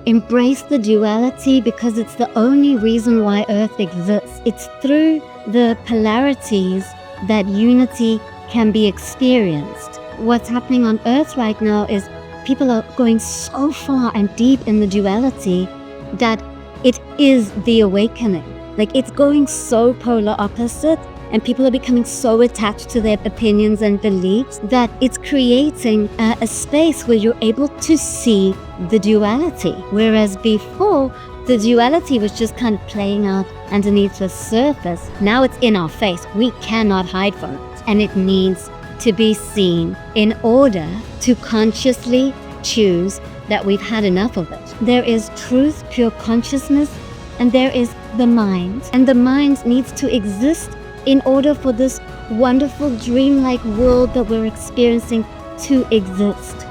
embrace the duality because it's the only reason why Earth exists. It's through the polarities that unity can be experienced. What's happening on Earth right now is people are going so far and deep in the duality that it is the awakening. Like, it's going so polar opposite, and people are becoming so attached to their opinions and beliefs that it's creating a space where you're able to see the duality. Whereas before, the duality was just kind of playing out underneath the surface. Now it's in our face. We cannot hide from it. And it needs to be seen in order to consciously choose that we've had enough of it. There is truth, pure consciousness, and there is the mind. And the mind needs to exist in order for this wonderful dreamlike world that we're experiencing to exist.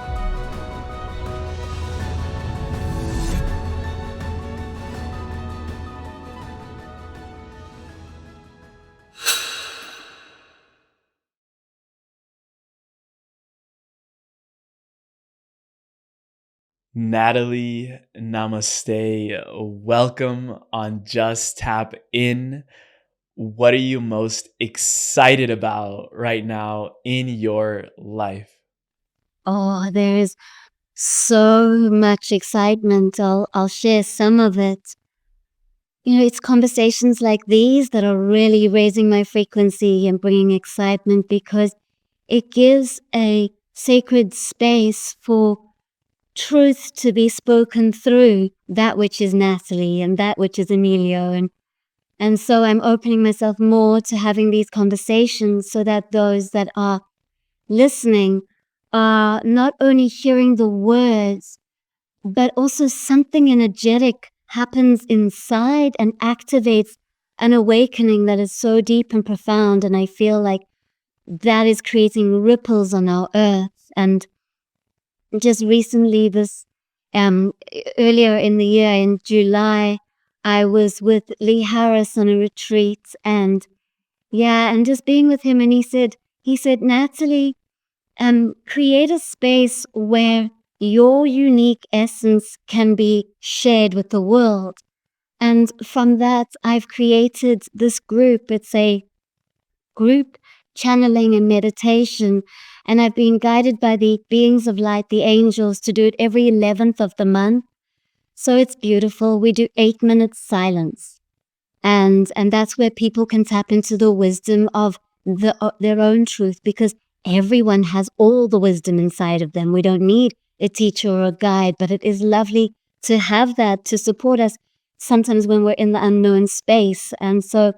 Natalie Namaste, welcome on Just Tap In. What are you most excited about right now in your life? Oh, there is so much excitement. I'll share some of it. It's conversations like these that are really raising my frequency and bringing excitement because it gives a sacred space for truth to be spoken through that which is Natalie and that which is Emilio. And so I'm opening myself more to having these conversations so that those that are listening are not only hearing the words, but also something energetic happens inside and activates an awakening that is so deep and profound. And I feel like that is creating ripples on our earth. And just recently, earlier in the year, in July, I was with Lee Harris on a retreat, and just being with him, and he said, Natalie, create a space where your unique essence can be shared with the world. And from that, I've created this group. It's a group channeling and meditation. And I've been guided by the beings of light, the angels, to do it every 11th of the month. So it's beautiful. We do 8 minutes silence. And that's where people can tap into the wisdom of their own truth, because everyone has all the wisdom inside of them. We don't need a teacher or a guide, but it is lovely to have that to support us sometimes when we're in the unknown space. And so,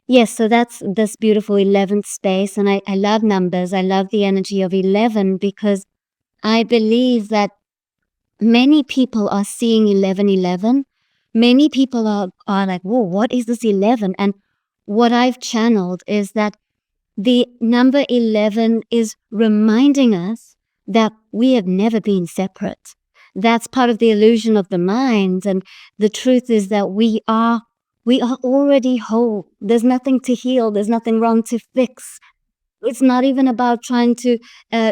yes, so that's this beautiful 11th space. And I love numbers. I love the energy of 11 because I believe that many people are seeing 1111. Many people are like, whoa, what is this 11? And what I've channeled is that the number 11 is reminding us that we have never been separate. That's part of the illusion of the mind. And the truth is that we are already whole. There's nothing to heal. There's nothing wrong to fix. It's not even about trying to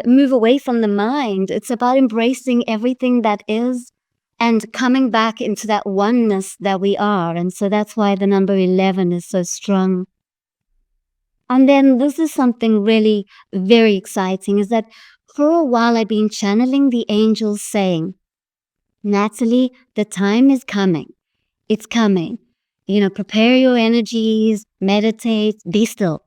move away from the mind. It's about embracing everything that is and coming back into that oneness that we are. And so that's why the number 11 is so strong. And then this is something really very exciting, is that for a while I've been channeling the angels saying, Natalie, the time is coming. It's coming. Prepare your energies, meditate, be still.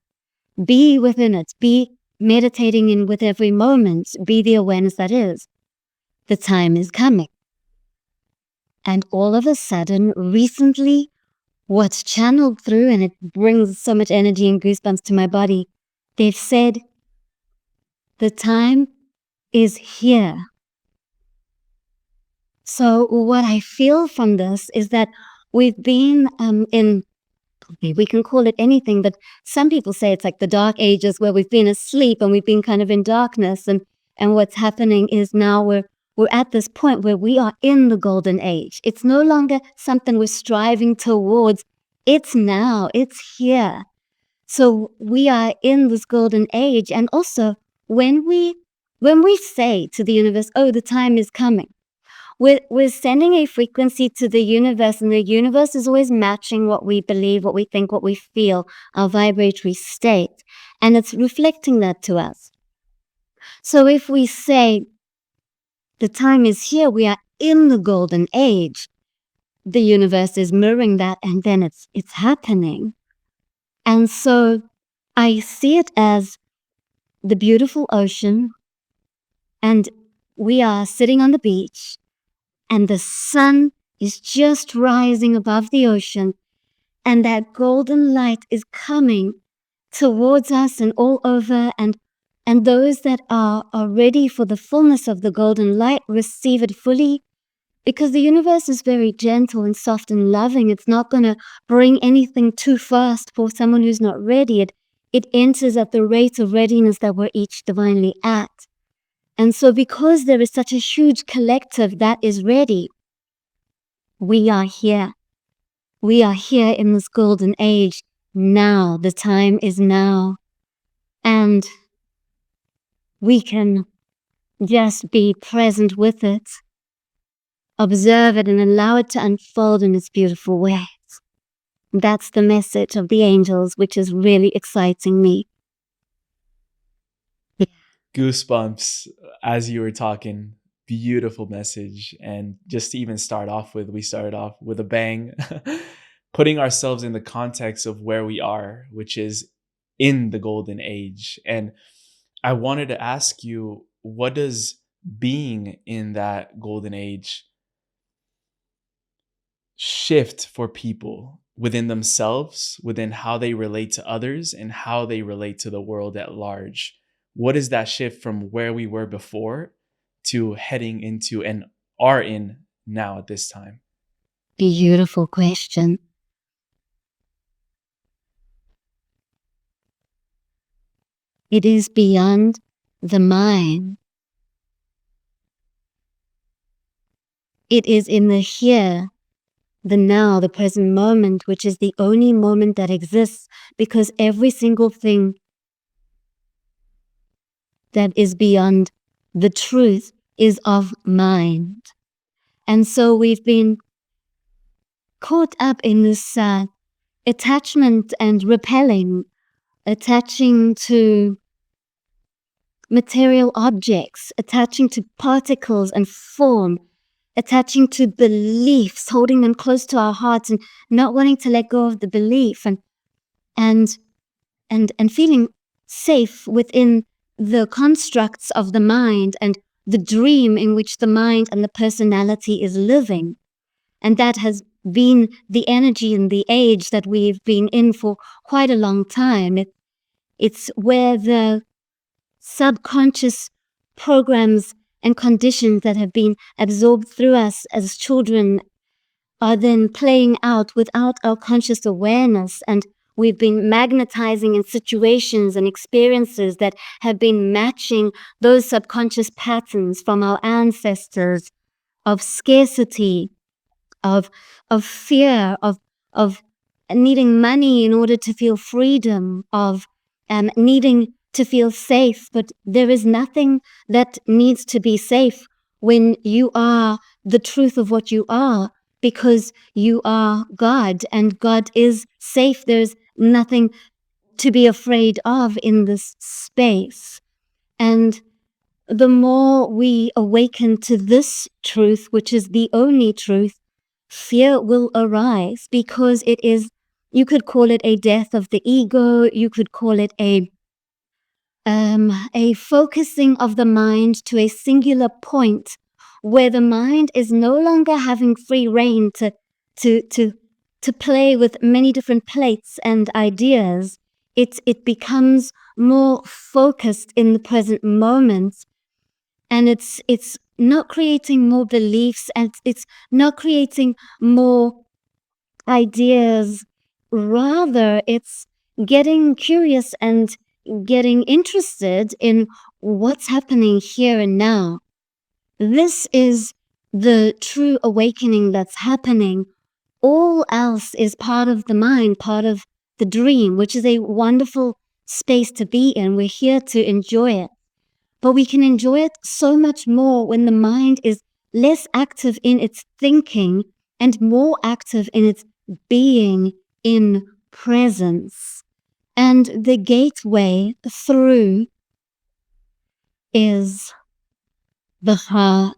Be within it. Be meditating in with every moment. Be the awareness that is. The time is coming. And all of a sudden, recently, what's channeled through, and it brings so much energy and goosebumps to my body, they've said, the time is here. So what I feel from this is that we've been we can call it anything, but some people say it's like the dark ages where we've been asleep and we've been kind of in darkness. And what's happening is now we're at this point where we are in the golden age. It's no longer something we're striving towards. It's now, it's here. So we are in this golden age. And also when we say to the universe, oh, the time is coming, we're sending a frequency to the universe, and the universe is always matching what we believe, what we think, what we feel, our vibratory state, and it's reflecting that to us. So if we say the time is here, we are in the golden age, the universe is mirroring that, and then it's happening. And so I see it as the beautiful ocean, and we are sitting on the beach, and the sun is just rising above the ocean, and that golden light is coming towards us and all over, and those that are ready for the fullness of the golden light receive it fully, because the universe is very gentle and soft and loving. It's not going to bring anything too fast for someone who's not ready. It enters at the rate of readiness that we're each divinely at. And so because there is such a huge collective that is ready, we are here. We are here in this golden age now. The time is now. And we can just be present with it, observe it, and allow it to unfold in its beautiful ways. That's the message of the angels, which is really exciting me. Goosebumps as you were talking. Beautiful message. And just to even start off with, we started off with a bang, putting ourselves in the context of where we are, which is in the golden age. And I wanted to ask you, what does being in that golden age shift for people within themselves, within how they relate to others, and how they relate to the world at large? What is that shift from where we were before to heading into and are in now at this time? Beautiful question. It is beyond the mind. It is in the here, the now, the present moment, which is the only moment that exists, because every single thing that is beyond the truth is of mind. And so we've been caught up in this attachment and repelling, attaching to material objects, attaching to particles and form, attaching to beliefs, holding them close to our hearts and not wanting to let go of the belief, and feeling safe within the constructs of the mind and the dream in which the mind and the personality is living. And that has been the energy and the age that we've been in for quite a long time. It's where the subconscious programs and conditions that have been absorbed through us as children are then playing out without our conscious awareness, and we've been magnetizing in situations and experiences that have been matching those subconscious patterns from our ancestors of scarcity, of fear, of needing money in order to feel freedom, of needing to feel safe. But there is nothing that needs to be safe when you are the truth of what you are, because you are God, and God is safe. There's nothing to be afraid of in this space. And the more we awaken to this truth, which is the only truth, fear will arise, because it is, you could call it a death of the ego, you could call it a focusing of the mind to a singular point where the mind is no longer having free reign to play with many different plates and ideas. It becomes more focused in the present moment, and it's not creating more beliefs, and it's not creating more ideas. Rather, it's getting curious and getting interested in what's happening here and now. This is the true awakening that's happening. All else is part of the mind, part of the dream, which is a wonderful space to be in. We're here to enjoy it. But we can enjoy it so much more when the mind is less active in its thinking and more active in its being in presence. And the gateway through is the heart.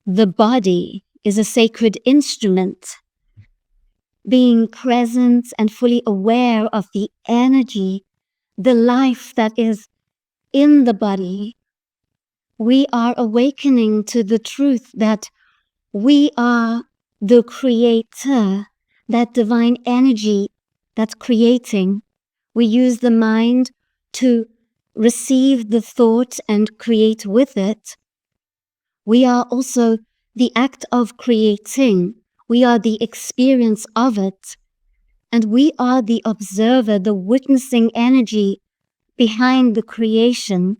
The body is a sacred instrument. Being present and fully aware of the energy, the life that is in the body, we are awakening to the truth that we are the creator, that divine energy that's creating. We use the mind to receive the thought and create with it. We are also the act of creating. We are the experience of it. And we are the observer, the witnessing energy behind the creation.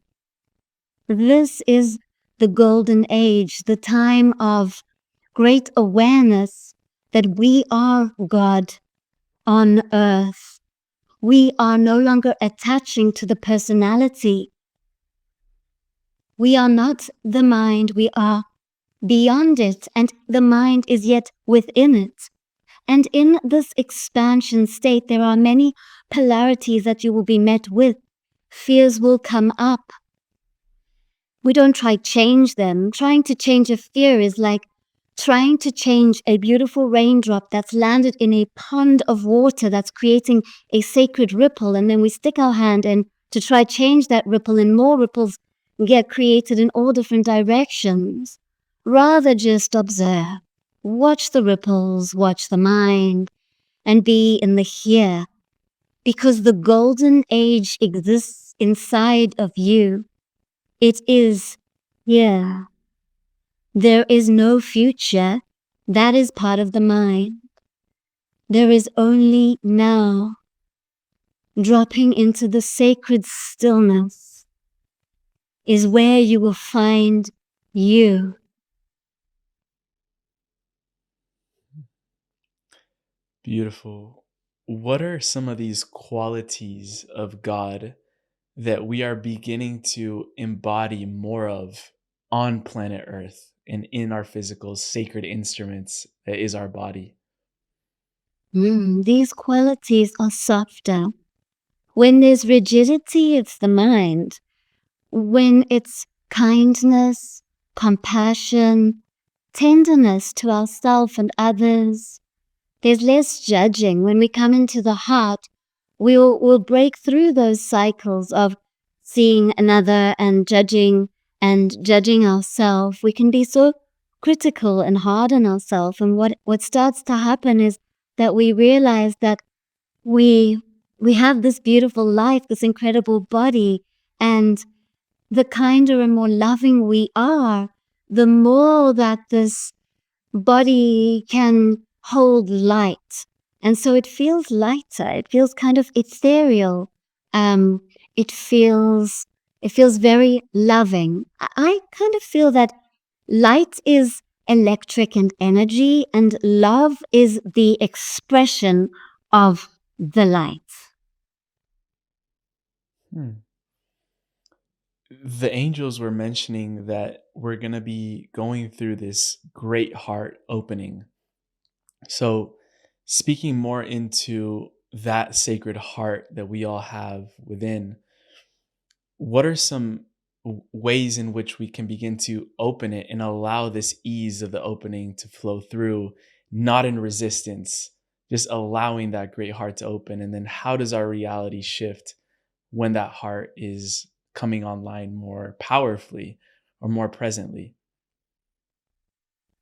This is the golden age, the time of great awareness that we are God on earth. We are no longer attaching to the personality. We are not the mind, we are beyond it, and the mind is yet within it. And in this expansion state, there are many polarities that you will be met with. Fears will come up. We don't try to change them. Trying to change a fear is like trying to change a beautiful raindrop that's landed in a pond of water that's creating a sacred ripple, and then we stick our hand in to try to change that ripple, and more ripples get created in all different directions. Rather just observe, watch the ripples, watch the mind, and be in the here, because the golden age exists inside of you. It is here. There is no future. That is part of the mind. There is only now. Dropping into the sacred stillness is where you will find you. Beautiful. What are some of these qualities of God that we are beginning to embody more of on planet Earth and in our physical sacred instruments that is our body? These qualities are softer. When there's rigidity, it's the mind. When it's kindness, compassion, tenderness to ourselves and others, there's less judging. When we come into the heart, we'll break through those cycles of seeing another and judging ourselves. We can be so critical and hard on ourselves. And what starts to happen is that we realize that we have this beautiful life, this incredible body, and the kinder and more loving we are, the more that this body can hold light. And so it feels lighter. It feels kind of ethereal. Um, it feels very loving. I kind of feel that light is electric and energy, and love is the expression of the light. Hmm. The angels were mentioning that we're going to be going through this great heart opening. So, speaking more into that sacred heart that we all have within, what are some ways in which we can begin to open it and allow this ease of the opening to flow through, not in resistance, just allowing that great heart to open? And then how does our reality shift when that heart is coming online more powerfully or more presently?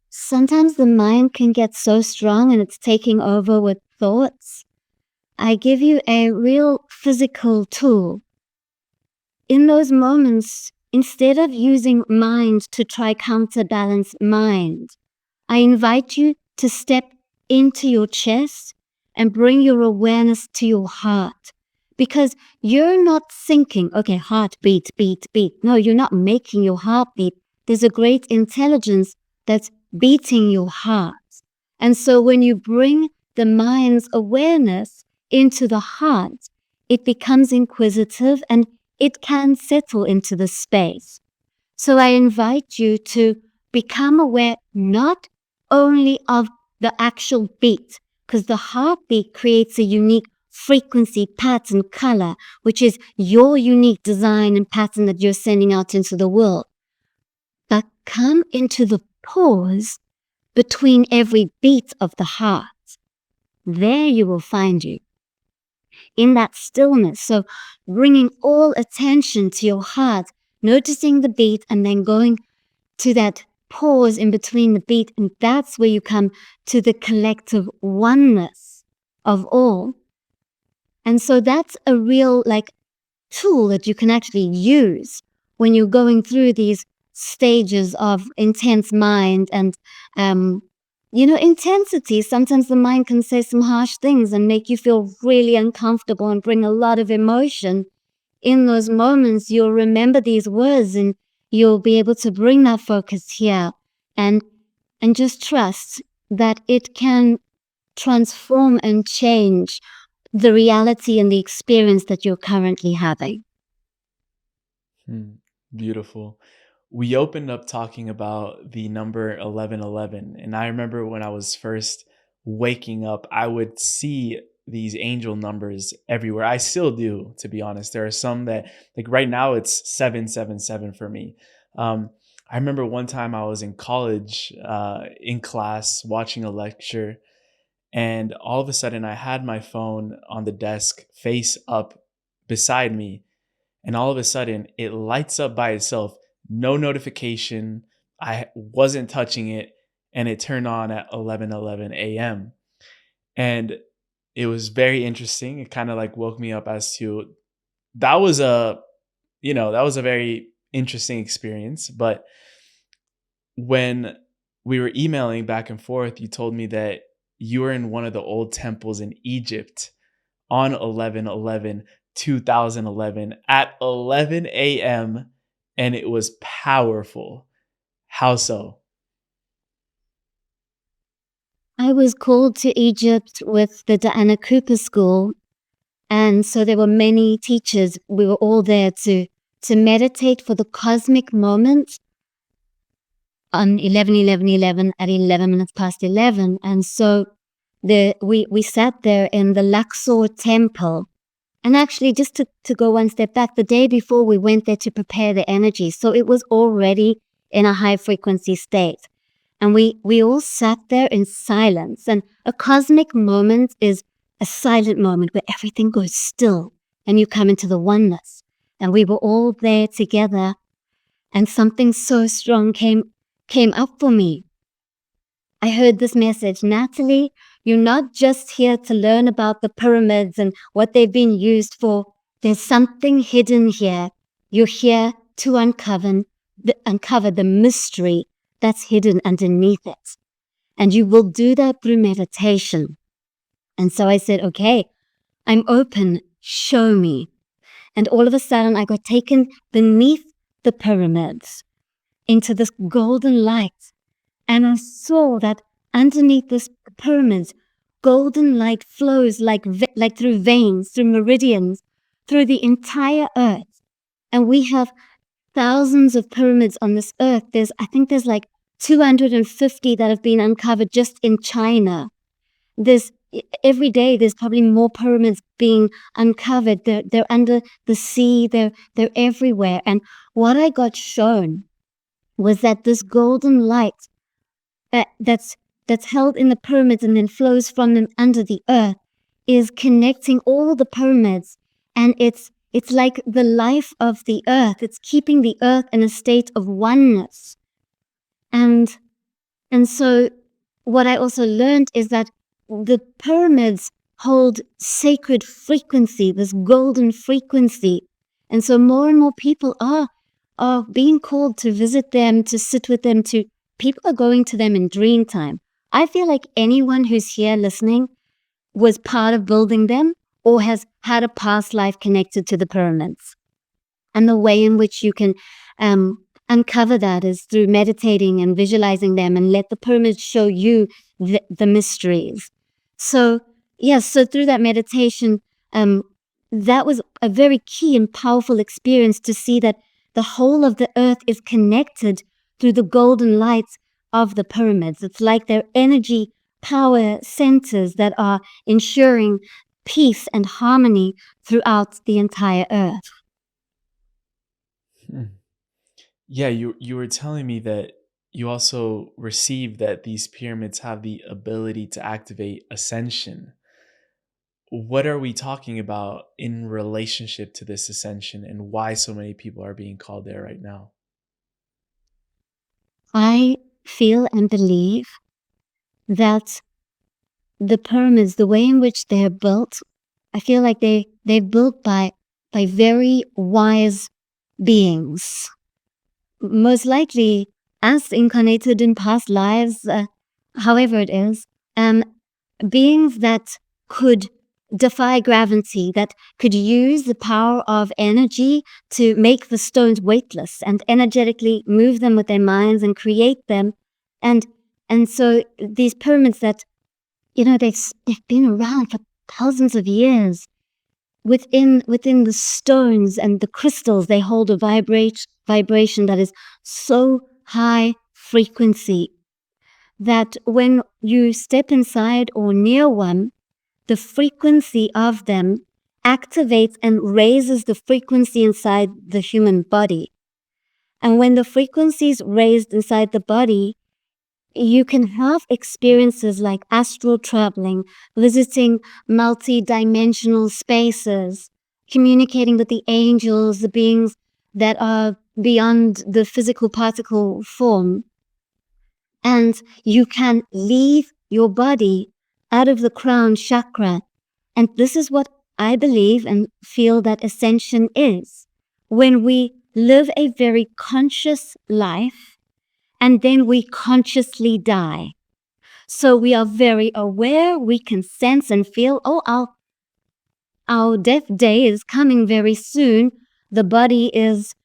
Sometimes the mind can get so strong and it's taking over with thoughts. I give you a real physical tool. In those moments, instead of using mind to try counterbalance mind, I invite you to step into your chest and bring your awareness to your heart. Because you're not thinking, okay, heart beat, beat, beat. No, you're not making your heart beat. There's a great intelligence that's beating your heart. And so when you bring the mind's awareness into the heart, it becomes inquisitive and it can settle into the space. So I invite you to become aware not only of the actual beat, because the heartbeat creates a unique frequency, pattern, color, which is your unique design and pattern that you're sending out into the world. But come into the pause between every beat of the heart. There you will find you in that stillness. So bringing all attention to your heart, noticing the beat, and then going to that pause in between the beat. And that's where you come to the collective oneness of all. And so that's a real tool that you can actually use when you're going through these stages of intense mind and intensity. Sometimes the mind can say some harsh things and make you feel really uncomfortable and bring a lot of emotion. In those moments, you'll remember these words and you'll be able to bring that focus here and just trust that it can transform and change the reality and the experience that you're currently having. Beautiful. We opened up talking about the number 1111. And I remember when I was first waking up, I would see these angel numbers everywhere. I still do, to be honest. There are some that, like right now, it's 777 for me. I remember one time I was in college, in class, watching a lecture, and all of a sudden I had my phone on the desk face up beside me, and all of a sudden it lights up by itself, no notification. I wasn't touching it, and it turned on at 11:11 a.m. And it was very interesting. It kind of like woke me up as to that was a that was a very interesting experience. But when we were emailing back and forth, you told me that you were in one of the old temples in Egypt on 11/11, 2011 at 11 a.m. and it was powerful. How so? I was called to Egypt with the Diana Cooper School, and so there were many teachers. We were all there to meditate for the cosmic moment on 11/11/11 at 11 minutes past 11. And so we sat there in the Luxor temple. And actually, just to go one step back, the day before we went there to prepare the energy. So it was already in a high frequency state. And we all sat there in silence. And a cosmic moment is a silent moment where everything goes still and you come into the oneness. And we were all there together, and something so strong came up for me. I heard this message: Natalie, you're not just here to learn about the pyramids and what they've been used for. There's something hidden here. You're here to uncover the mystery that's hidden underneath it. And you will do that through meditation. And so I said, okay, I'm open. Show me. And all of a sudden, I got taken beneath the pyramids into this golden light. And I saw that underneath this pyramids, golden light flows like through veins, through meridians, through the entire earth. And we have thousands of pyramids on this earth. I think there's like 250 that have been uncovered just in China. Every day there's probably more pyramids being uncovered. They're under the sea. They're everywhere. And what I got shown was that this golden light that's held in the pyramids and then flows from them under the earth is connecting all the pyramids, and it's like the life of the earth. It's keeping the earth in a state of oneness. And so what I also learned is that the pyramids hold sacred frequency, this golden frequency. And so more and more people are being called to visit them, to sit with them, people are going to them in dream time. I feel like anyone who's here listening was part of building them or has had a past life connected to the pyramids. And the way in which you can uncover that is through meditating and visualizing them, and let the pyramids show you the mysteries. So so through that meditation, that was a very key and powerful experience to see that the whole of the earth is connected through the golden light of the pyramids. It's like their energy power centers that are ensuring peace and harmony throughout the entire earth. Hmm. Yeah, you were telling me that you also received that these pyramids have the ability to activate ascension. What are we talking about in relationship to this ascension and why so many people are being called there right now? I feel and believe that the pyramids, the way in which they're built, I feel like they're built by very wise beings, most likely as incarnated in past lives, however it is, um, beings that could defy gravity, that could use the power of energy to make the stones weightless and energetically move them with their minds and create them. And and so these pyramids that, they've been around for thousands of years. Within the stones and the crystals, they hold a vibration that is so high frequency that when you step inside or near one, the frequency of them activates and raises the frequency inside the human body. And when the frequency is raised inside the body, you can have experiences like astral traveling, visiting multi-dimensional spaces, communicating with the angels, the beings that are beyond the physical particle form. And you can leave your body out of the crown chakra. And this is what I believe and feel that ascension is. When we live a very conscious life and then we consciously die. So we are very aware, we can sense and feel, oh, our death day is coming very soon. The body is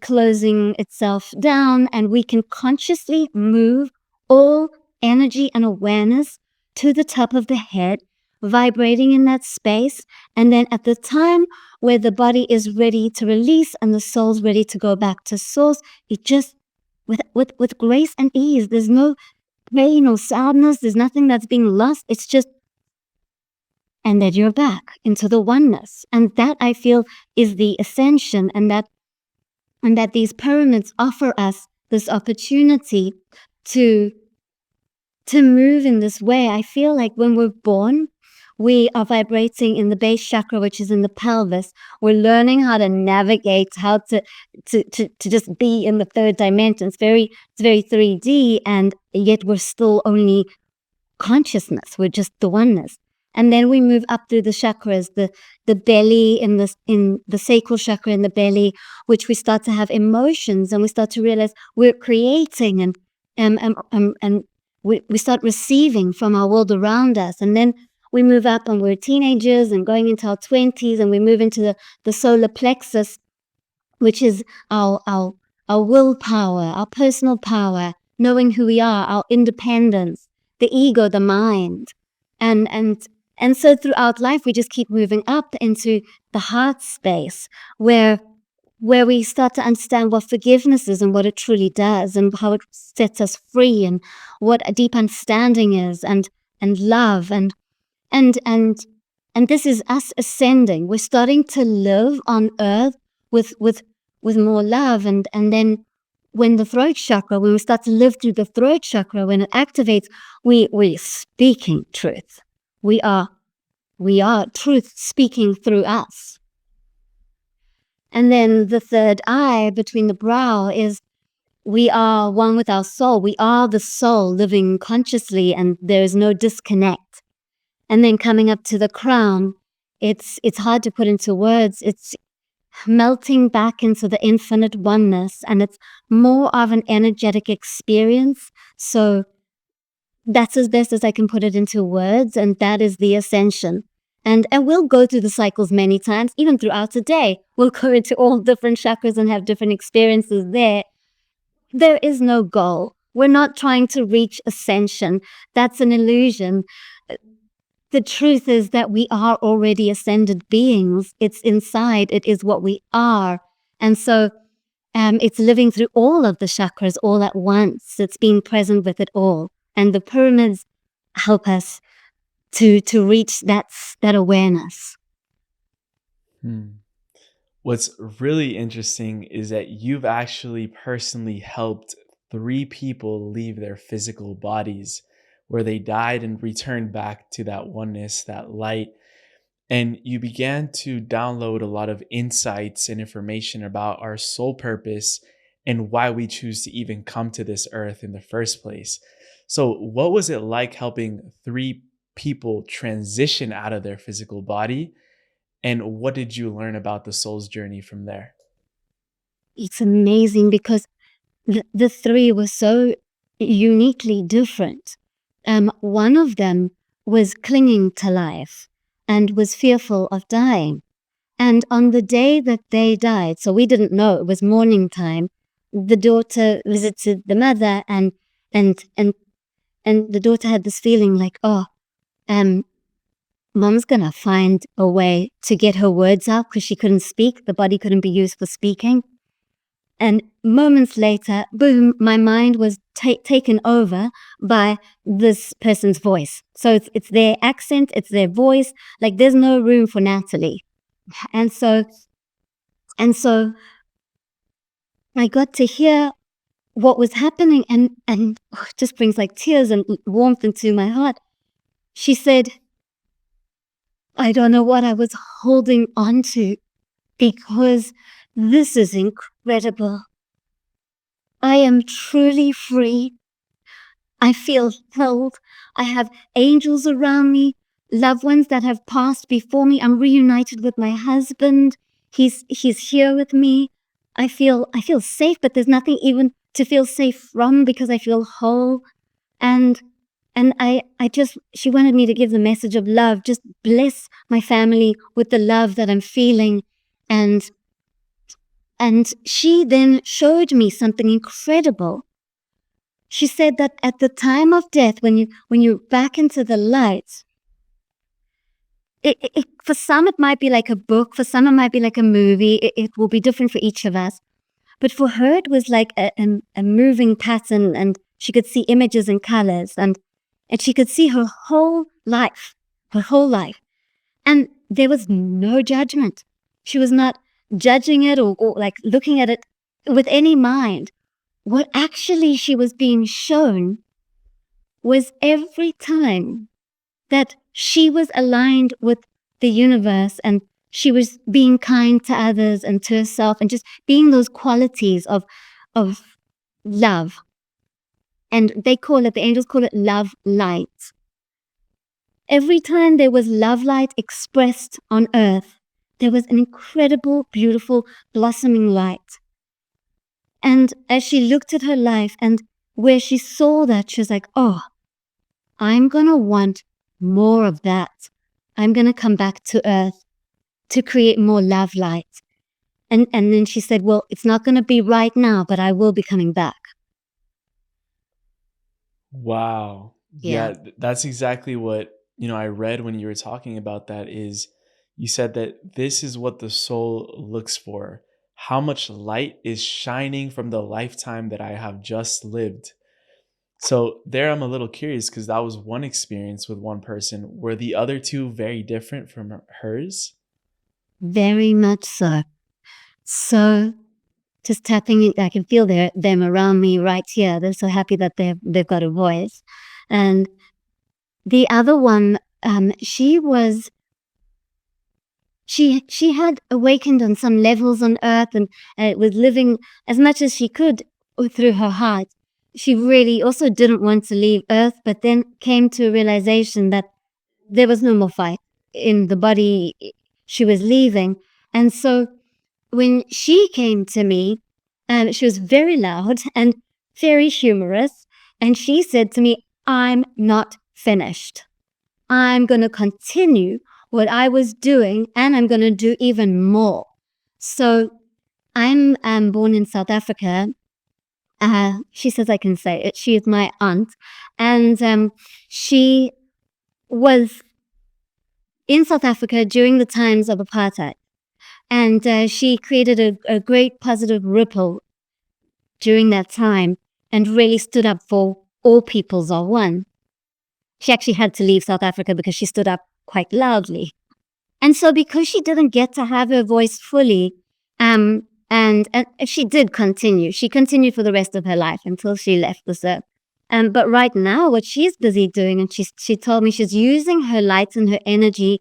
closing itself down, and we can consciously move all energy and awareness to the top of the head, vibrating in that space. And then at the time where the body is ready to release and the soul's ready to go back to source, it just with grace and ease. There's no pain or sadness. There's nothing that's being lost. It's just, and then you're back into the oneness. And that, I feel, is the ascension, and that these pyramids offer us this opportunity to move in this way. I feel like when we're born, we are vibrating in the base chakra, which is in the pelvis. We're learning how to navigate, how to just be in the third dimension. It's very 3D, and yet we're still only consciousness. We're just the oneness. And then we move up through the chakras, the belly, in the sacral chakra in the belly, which we start to have emotions, and we start to realize we're creating, and we start receiving from our world around us. And then we move up, and we're teenagers and going into our 20s, and we move into the solar plexus, which is our willpower, our personal power, knowing who we are, our independence, the ego, the mind. And so throughout life, we just keep moving up into the heart space, where we start to understand what forgiveness is and what it truly does, and how it sets us free, and what a deep understanding is, and love, and and and this is us ascending. We're starting to live on earth with more love, and then when we start to live through the throat chakra, when it activates, we're speaking truth. We are truth speaking through us. And then the third eye between the brow is, we are one with our soul. We are the soul living consciously, and there is no disconnect. And then coming up to the crown, it's hard to put into words. It's melting back into the infinite oneness, and it's more of an energetic experience. So that's as best as I can put it into words, and that is the ascension. And we'll go through the cycles many times, even throughout the day. We'll go into all different chakras and have different experiences there. There is no goal. We're not trying to reach ascension. That's an illusion. The truth is that we are already ascended beings. It's inside. It is what we are. And so It's living through all of the chakras all at once. It's being present with it all. And the pyramids help us to reach that awareness. Hmm. What's really interesting is that you've actually personally helped 3 people leave their physical bodies where they died and returned back to that oneness, that light. And you began to download a lot of insights and information about our soul purpose and why we choose to even come to this earth in the first place. So, what was it like helping 3 people transition out of their physical body? And what did you learn about the soul's journey from there? It's amazing because the three were so uniquely different. One of them was clinging to life and was fearful of dying. And on the day that they died, so we didn't know, it was morning time, the daughter visited the mother, and and and the daughter had this feeling like, oh, um, mom's gonna find a way to get her words out because she couldn't speak. The body couldn't be used for speaking. And moments later, boom, my mind was taken over by this person's voice. So it's their accent, it's their voice. Like there's no room for Natalie. And so and so I got to hear what was happening, and it just brings like tears and warmth into my heart. She said, I don't know what I was holding on to because this is incredible. I am truly free. I feel held. I have angels around me, loved ones that have passed before me. I'm reunited with my husband. He's here with me. I feel safe, but there's nothing even to feel safe from because I feel whole. And I just she wanted me to give the message of love. Just bless my family with the love that I'm feeling. And and she then showed me something incredible. She said that at the time of death, when you're back into the light, for some it might be like a book, for some it might be like a movie. It will be different for each of us. But for her, it was like a moving pattern, and she could see images and colors, and she could see her whole life. And there was no judgment. She was not judging it or like looking at it with any mind. What actually she was being shown was every time that she was aligned with the universe and she was being kind to others and to herself and just being those qualities of love. And the angels call it love light. Every time there was love light expressed on earth, there was an incredible, beautiful, blossoming light. And as she looked at her life and where she saw that, she was like, oh, I'm going to want more of that. I'm going to come back to earth to create more love light. And then she said, well, it's not going to be right now, but I will be coming back. Wow. Yeah. Yeah, that's exactly what, I read when you were talking about that is you said that this is what the soul looks for. How much light is shining from the lifetime that I have just lived. So there I'm a little curious because that was one experience with one person. Were the other two very different from hers? Very much so. So just tapping it, I can feel them around me right here. They're so happy that they've got a voice. And the other one, she had awakened on some levels on earth and was living as much as she could through her heart. She really also didn't want to leave earth, but then came to a realization that there was no more fight in the body she was leaving. And so when she came to me, she was very loud and very humorous. And she said to me, I'm not finished. I'm going to continue what I was doing and I'm going to do even more. So I'm born in South Africa. She says I can say it. She is my aunt. And she was in South Africa during the times of apartheid. And she created a great positive ripple during that time and really stood up for all peoples are one. She actually had to leave South Africa because she stood up quite loudly. And so because she didn't get to have her voice fully, and she did continue. She continued for the rest of her life until she left this earth. But right now, what she's busy doing, and she told me she's using her light and her energy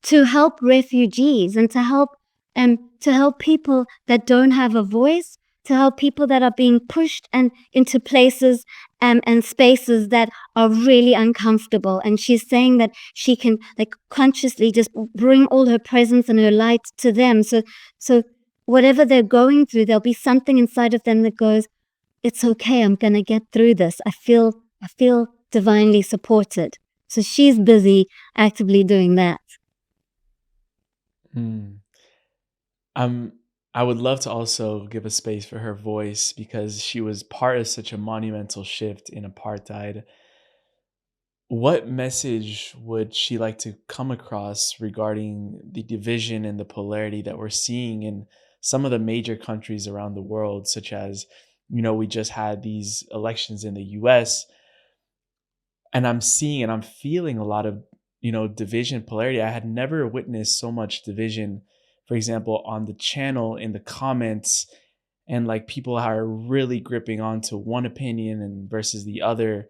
to help refugees and to help people that don't have a voice, to help people that are being pushed and into places and spaces that are really uncomfortable. And she's saying that she can like consciously just bring all her presence and her light to them. So whatever they're going through, there'll be something inside of them that goes, it's okay, I'm gonna get through this. I feel divinely supported. So she's busy actively doing that. Hmm. I'm I would love to also give a space for her voice because she was part of such a monumental shift in apartheid. What message would she like to come across regarding the division and the polarity that we're seeing in some of the major countries around the world, such as, we just had these elections in the US, and I'm seeing and I'm feeling a lot of, division, polarity. I had never witnessed so much division, for example, on the channel, in the comments, and like people are really gripping onto one opinion and versus the other.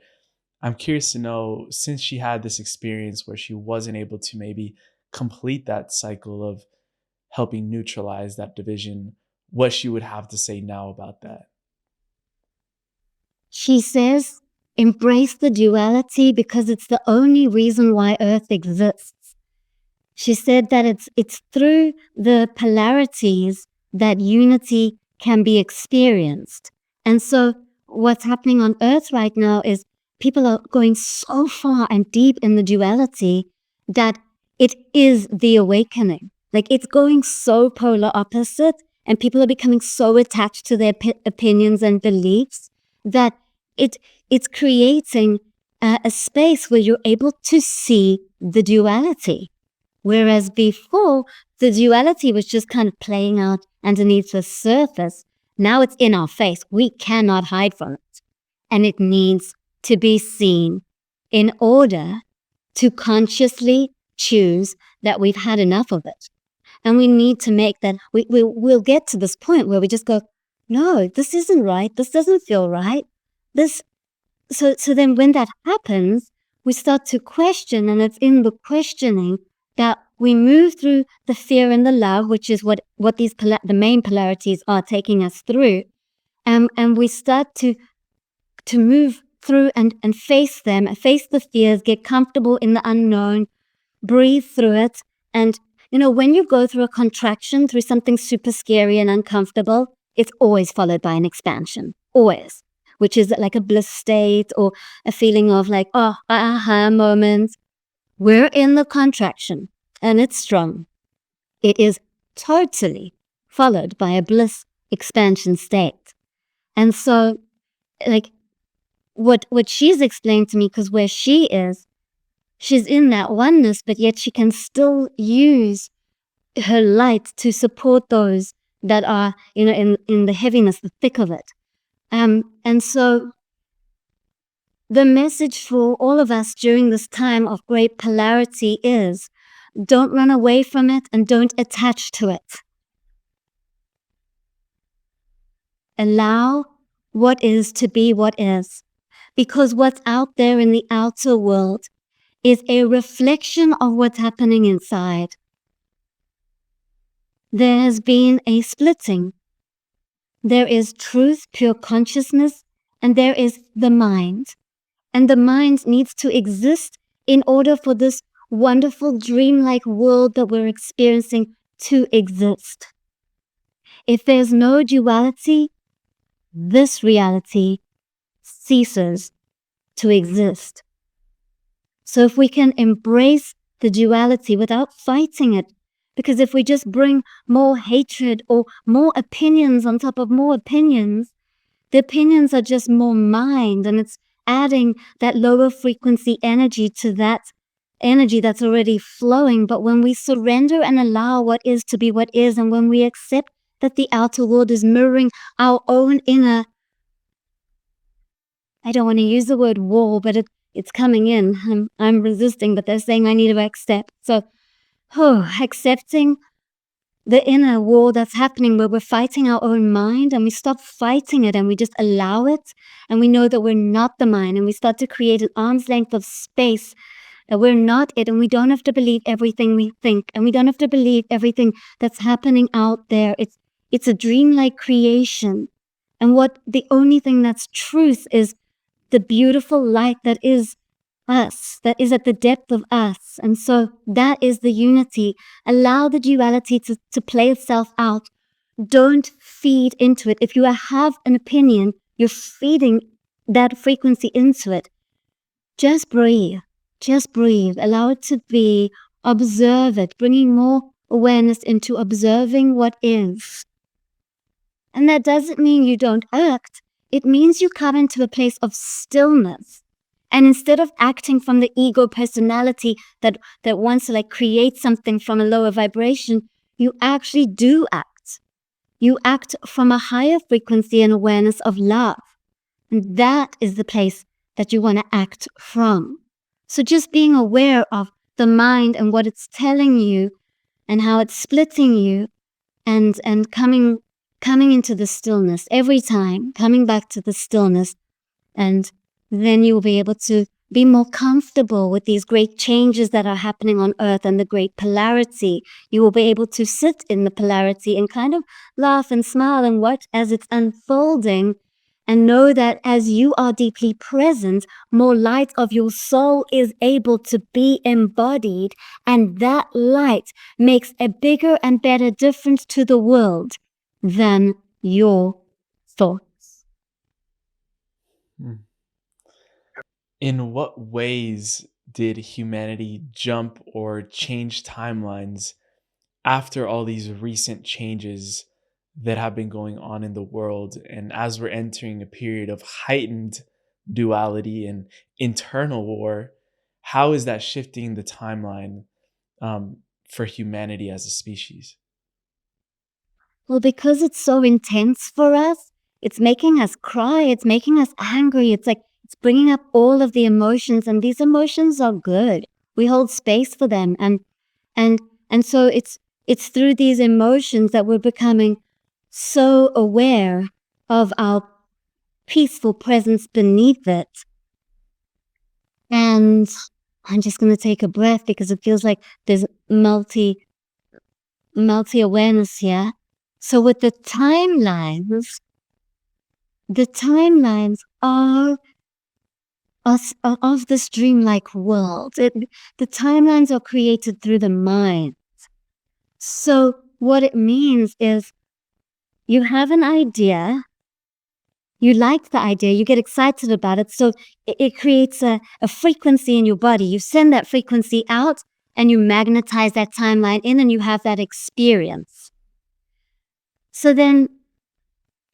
I'm curious to know, since she had this experience where she wasn't able to maybe complete that cycle of helping neutralize that division, what she would have to say now about that. She says, embrace the duality because it's the only reason why Earth exists. She said that it's through the polarities that unity can be experienced. And so what's happening on Earth right now is people are going so far and deep in the duality that it is the awakening. Like it's going so polar opposite, and people are becoming so attached to their opinions and beliefs that it it's creating a space where you're able to see the duality. Whereas before, the duality was just kind of playing out underneath the surface. Now it's in our face. We cannot hide from it. And it needs to be seen in order to consciously choose that we've had enough of it. And we need to make that, we'll get to this point where we just go, no, this isn't right. This doesn't feel right. So then when that happens, we start to question, and it's in the questioning that we move through the fear and the love, which is what the main polarities are taking us through. And we start to move through and face them, face the fears, get comfortable in the unknown, breathe through it. And, when you go through a contraction, through something super scary and uncomfortable, it's always followed by an expansion, always, which is like a bliss state or a feeling of like, oh, aha moment. We're in the contraction and it's strong. It is totally followed by a bliss expansion state. And so, like, what she's explained to me, because where she is, she's in that oneness, but yet she can still use her light to support those that are, in the heaviness, the thick of it. And so the message for all of us during this time of great polarity is, don't run away from it and don't attach to it. Allow what is to be what is, because what's out there in the outer world is a reflection of what's happening inside. There has been a splitting. There is truth, pure consciousness, and there is the mind. And the mind needs to exist in order for this wonderful dreamlike world that we're experiencing to exist. If there's no duality, this reality ceases to exist. So if we can embrace the duality without fighting it, because if we just bring more hatred or more opinions on top of more opinions, the opinions are just more mind, and it's adding that lower frequency energy to that energy that's already flowing. But when we surrender and allow what is to be what is, and when we accept that the outer world is mirroring our own inner, I don't want to use the word wall, but it's coming in. I'm resisting, but they're saying I need to accept. So, accepting the inner war that's happening where we're fighting our own mind, and we stop fighting it and we just allow it, and we know that we're not the mind, and we start to create an arm's length of space, that we're not it, and we don't have to believe everything we think, and we don't have to believe everything that's happening out there. It's a dreamlike creation, and what the only thing that's truth is the beautiful light that is us, that is at the depth of us. And so that is the unity. Allow the duality to play itself out. Don't feed into it. If you have an opinion, you're feeding that frequency into it. Just breathe. Just breathe. Allow it to be. Observe it, bringing more awareness into observing what is. And that doesn't mean you don't act. It means you come into a place of stillness. And instead of acting from the ego personality that wants to create something from a lower vibration, you actually do act. You act from a higher frequency and awareness of love. And that is the place that you want to act from. So just being aware of the mind and what it's telling you and how it's splitting you, and coming into the stillness every time, coming back to the stillness, and then you will be able to be more comfortable with these great changes that are happening on earth and the great polarity. You will be able to sit in the polarity and kind of laugh and smile and watch as it's unfolding, and know that as you are deeply present, more light of your soul is able to be embodied, and that light makes a bigger and better difference to the world than your thoughts. Mm. In what ways did humanity jump or change timelines after all these recent changes that have been going on in the world? And as we're entering a period of heightened duality and internal war, how is that shifting the timeline for humanity as a species? Well, because it's so intense for us, it's making us cry, it's making us angry. It's bringing up all of the emotions, and these emotions are good. We hold space for them, and so it's through these emotions that we're becoming so aware of our peaceful presence beneath it. And I'm just going to take a breath because it feels like there's multi awareness here. So with the timelines are of this dreamlike world. The timelines are created through the mind. So what it means is you have an idea, you like the idea, you get excited about it, so it creates a frequency in your body. You send that frequency out and you magnetize that timeline in, and you have that experience. So then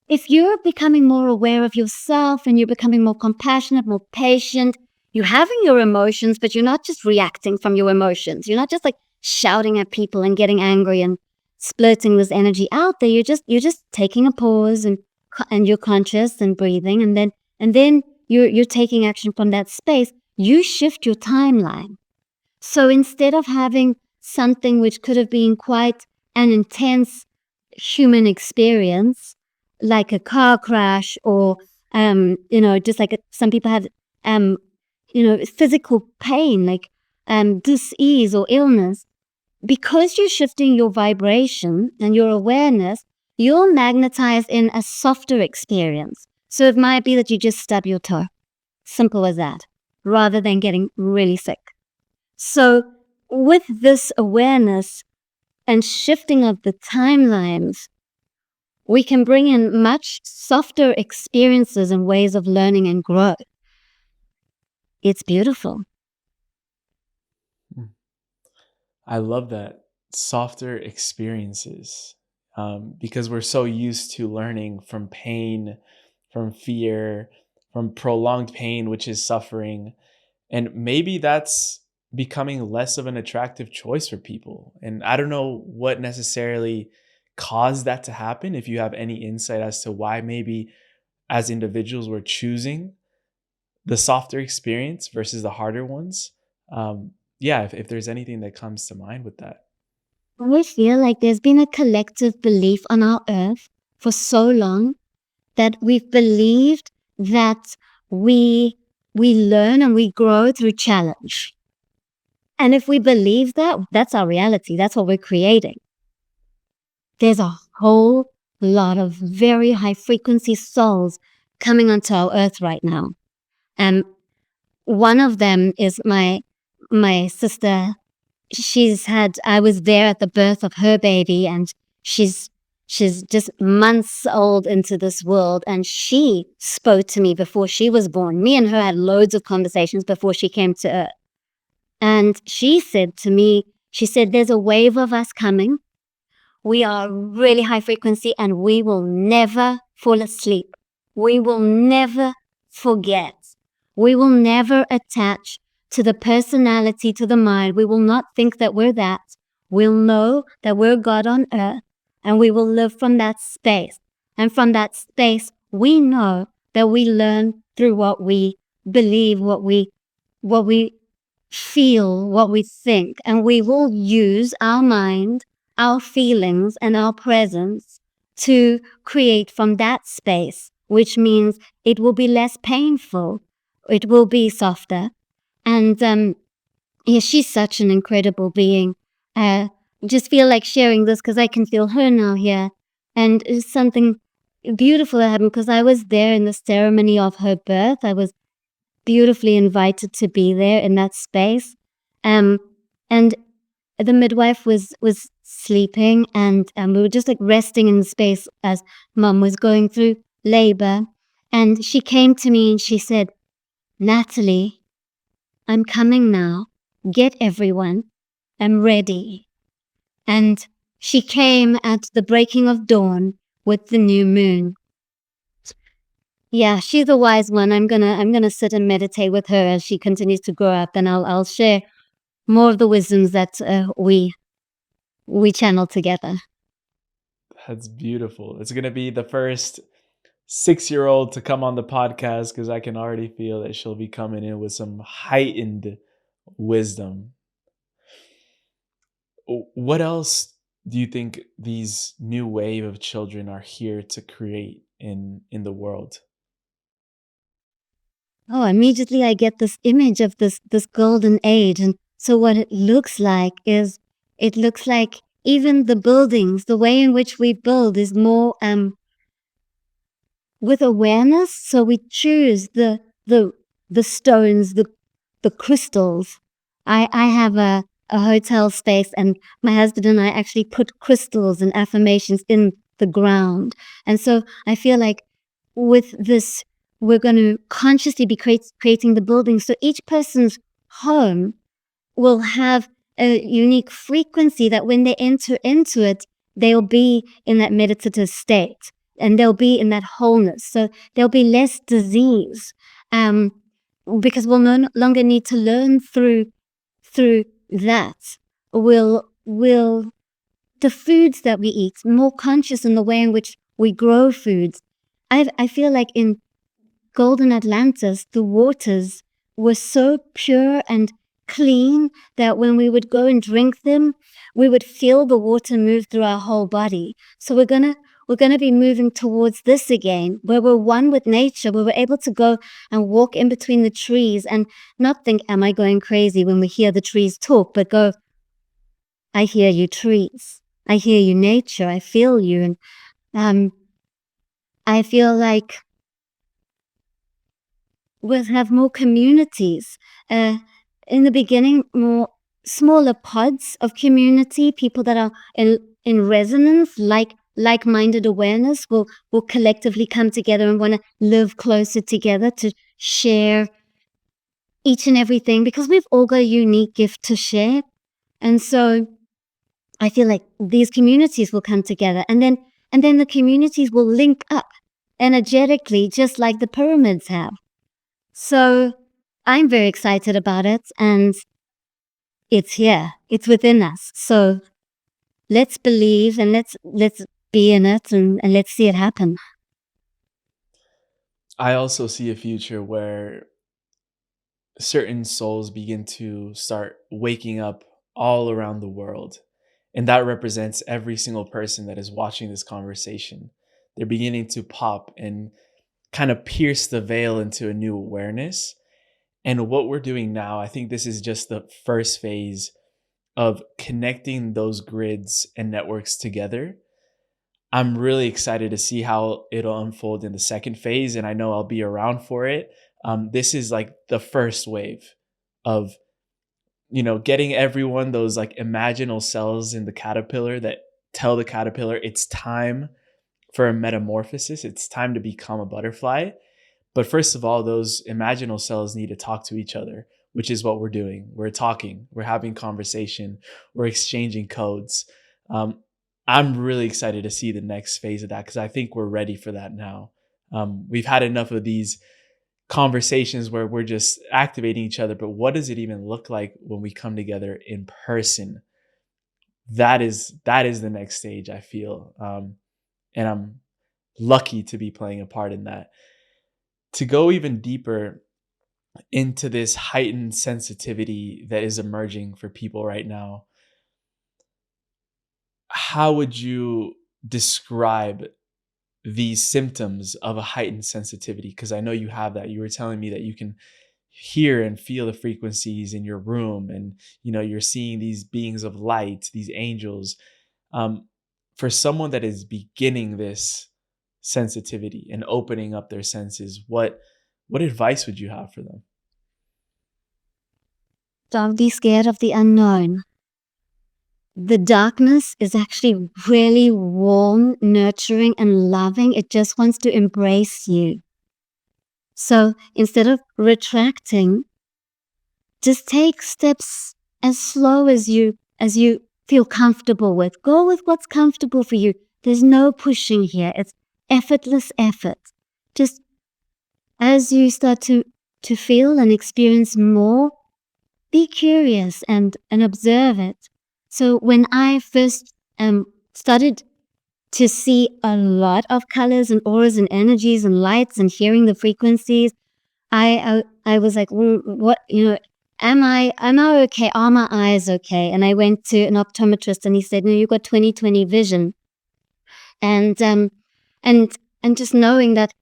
if you're becoming more aware of yourself and you're becoming more compassionate, more patient, you're having your emotions, but you're not just reacting from your emotions. You're not just shouting at people and getting angry and splurting this energy out there. You're just taking a pause, and you're conscious and breathing, and then you're taking action from that space. You shift your timeline. So instead of having something which could have been quite an intense human experience, like a car crash, or just some people have physical pain, like dis-ease or illness, because you're shifting your vibration and your awareness, you'll magnetize in a softer experience. So it might be that you just stub your toe, simple as that, rather than getting really sick. So with this awareness and shifting of the timelines, we can bring in much softer experiences and ways of learning and growth. It's beautiful. Mm. I love that. Softer experiences, because we're so used to learning from pain, from fear, from prolonged pain, which is suffering. And maybe that's becoming less of an attractive choice for people. And I don't know what necessarily caused that to happen. If you have any insight as to why maybe as individuals we're choosing the softer experience versus the harder ones. Yeah, if there's anything that comes to mind with that. I feel like there's been a collective belief on our earth for so long that we've believed that we we learn and we grow through challenge. And if we believe that, that's our reality. That's what we're creating. There's a whole lot of very high frequency souls coming onto our earth right now. And one of them is my sister. I was there at the birth of her baby, and she's just months old into this world, and she spoke to me before she was born. Me and her had loads of conversations before she came to earth. And she said to me, she said, there's a wave of us coming. We are really high frequency and we will never fall asleep. We will never forget. We will never attach to the personality, to the mind. We will not think that we're that. We'll know that we're God on earth and we will live from that space. And from that space, we know that we learn through what we believe, what we feel, what we think, and we will use our mind, our feelings, and our presence to create from that space, which means it will be less painful, it will be softer. And yeah, she's such an incredible being. Just feel like sharing this because I can feel her now here. And it's something beautiful that happened because I was there in the ceremony of her birth. I was beautifully invited to be there in that space. Um, and the midwife was sleeping, and we were just like resting in the space as mom was going through labor. And she came to me and she said, Natalie, I'm coming now. Get everyone. I'm ready. And she came at the breaking of dawn with the new moon. Yeah, she's a wise one. I'm gonna sit and meditate with her as she continues to grow up, and I'll share more of the wisdoms that we channel together. That's beautiful. It's gonna be the first 6-year-old to come on the podcast because I can already feel that she'll be coming in with some heightened wisdom. What else do you think these new wave of children are here to create in the world? Oh, immediately I get this image of this golden age, and so what it looks like is it looks like even the buildings, the way in which we build is more with awareness. So we choose the stones, the crystals. I have a hotel space, and my husband and I actually put crystals and affirmations in the ground. And so I feel like with this, we're going to consciously be creating the building. So each person's home will have a unique frequency that when they enter into it, they'll be in that meditative state and they'll be in that wholeness. So there'll be less disease because we'll no longer need to learn through that. Will the foods that we eat more conscious in the way in which we grow foods. I feel like in golden Atlantis, the waters were so pure and clean that when we would go and drink them, we would feel the water move through our whole body. So we're gonna be moving towards this again, where we're one with nature, where we're able to go and walk in between the trees and not think, am I going crazy when we hear the trees talk, but go, I hear you, trees. I hear you, nature. I feel you. And I feel like we'll have more communities. In the beginning, more smaller pods of community, people that are in resonance, like-minded awareness will collectively come together and want to live closer together to share each and everything because we've all got a unique gift to share. And so I feel like these communities will come together and then the communities will link up energetically just like the pyramids have. So I'm very excited about it. And it's here. It's within us. So let's believe and let's be in it and let's see it happen. I also see a future where certain souls begin to start waking up all around the world. And that represents every single person that is watching this conversation. They're beginning to pop and kind of pierce the veil into a new awareness. And what we're doing now, I think this is just the first phase of connecting those grids and networks together. I'm really excited to see how it'll unfold in the second phase, and I know I'll be around for it. This is like the first wave of getting everyone those like imaginal cells in the caterpillar that tell the caterpillar it's time for a metamorphosis. It's time to become a butterfly. But first of all, those imaginal cells need to talk to each other, which is what we're doing. We're talking, we're having conversation, we're exchanging codes. Um, I'm really excited to see the next phase of that because I think we're ready for that now. We've had enough of these conversations where we're just activating each other, but what does it even look like when we come together in person? That is the next stage, I feel, and I'm lucky to be playing a part in that. To go even deeper into this heightened sensitivity that is emerging for people right now, how would you describe these symptoms of a heightened sensitivity? Because I know you have that. You were telling me that you can hear and feel the frequencies in your room, and you're seeing these beings of light, these angels. um, for someone that is beginning this sensitivity and opening up their senses, what advice would you have for them? Don't be scared of the unknown. The darkness is actually really warm, nurturing, and loving. It just wants to embrace you. So instead of retracting, just take steps as slow as you feel comfortable with. Go with what's comfortable for you. There's no pushing here. It's effortless effort. Just as you start to feel and experience more, be curious and observe it. So when I first started to see a lot of colors and auras and energies and lights and hearing the frequencies, I was like, what, am I okay? Are my eyes okay? And I went to an optometrist and he said, no, you've got 20/20 vision. And and and just knowing that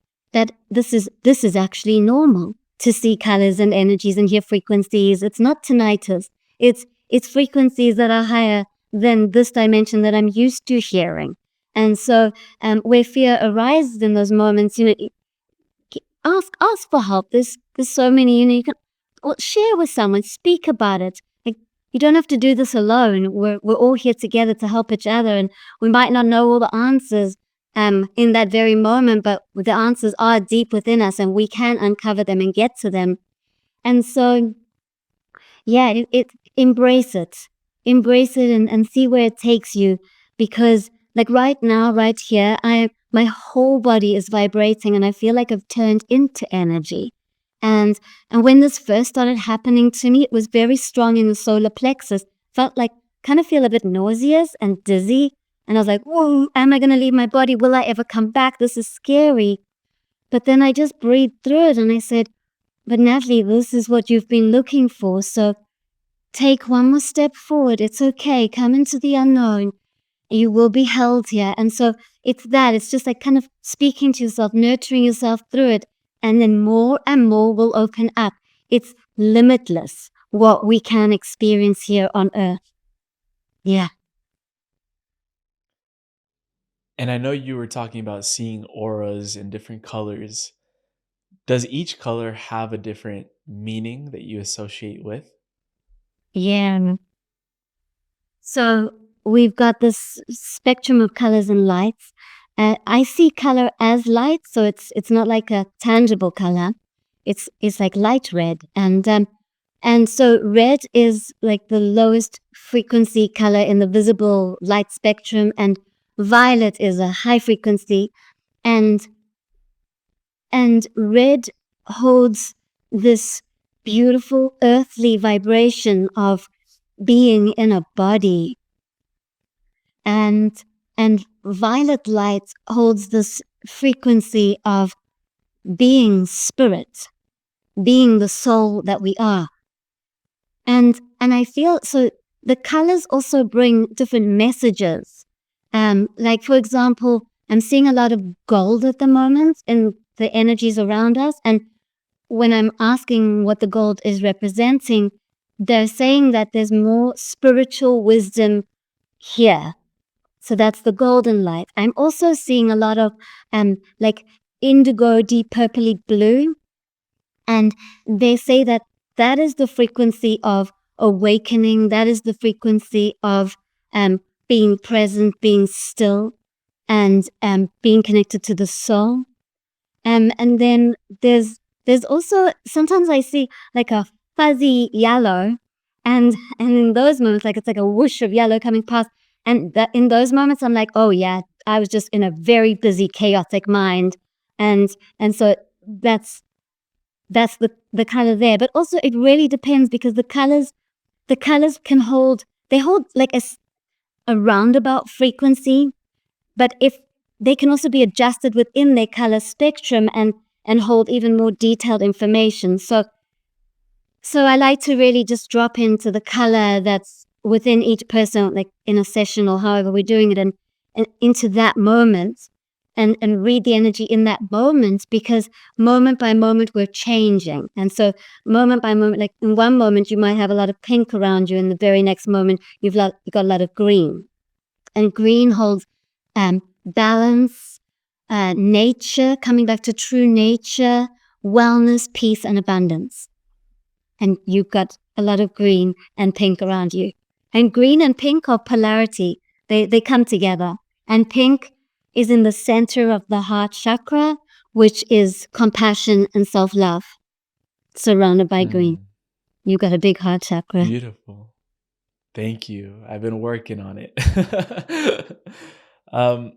this is actually normal to see colors and energies and hear frequencies. It's not tinnitus. It's frequencies that are higher than this dimension that I'm used to hearing. And so where fear arises in those moments, ask for help. There's so many, you can share with someone, speak about it. Like, you don't have to do this alone. We're all here together to help each other, and we might not know all the answers in that very moment, but the answers are deep within us, and we can uncover them and get to them. And so yeah, embrace it and see where it takes you. Because like right now, right here, my whole body is vibrating and I feel like I've turned into energy. And when this first started happening to me, it was very strong in the solar plexus. Felt like kind of feel a bit nauseous and dizzy. And I was like, whoa, am I gonna leave my body? Will I ever come back? This is scary. But then I just breathed through it and I said, but Natalie, this is what you've been looking for. So take one more step forward. It's okay. Come into the unknown. You will be held here. And so it's just like kind of speaking to yourself, nurturing yourself through it. And then more and more will open up. It's limitless what we can experience here on earth. Yeah. And I know you were talking about seeing auras in different colors. Does each color have a different meaning that you associate with? Yeah. So we've got this spectrum of colors and lights. I see color as light, so it's not like a tangible color. It's like light red, and so red is like the lowest frequency color in the visible light spectrum, and violet is a high frequency, and and red holds this beautiful earthly vibration of being in a body, and violet light holds this frequency of being spirit, being the soul that we are. And I feel so the colors also bring different messages. Like for example, I'm seeing a lot of gold at the moment in the energies around us. And when I'm asking what the gold is representing, they're saying that there's more spiritual wisdom here. So that's the golden light. I'm also seeing a lot of like indigo, deep purpley blue. And they say that that is the frequency of awakening. That is the frequency of being present, being still, and being connected to the soul. And then there's also sometimes I see like a fuzzy yellow, and in those moments, like it's like a whoosh of yellow coming past, and that in those moments, I'm like, oh yeah, I was just in a very busy, chaotic mind, and so that's the color there. But also, it really depends because the colors can hold they hold like a roundabout frequency, but if they can also be adjusted within their color spectrum and hold even more detailed information. So I like to really just drop into the color that's within each person, like in a session or however we're doing it, and into that moment and read the energy in that moment, because moment by moment we're changing. And so moment by moment, like in one moment you might have a lot of pink around you, and the very next moment you've got a lot of green. And green holds balance, nature, coming back to true nature, wellness, peace, and abundance. And you've got a lot of green and pink around you. And green and pink are polarity. They come together. And pink is in the center of the heart chakra, which is compassion and self-love, surrounded by green. Hmm. You've got a big heart chakra. Beautiful. Thank you. I've been working on it. um,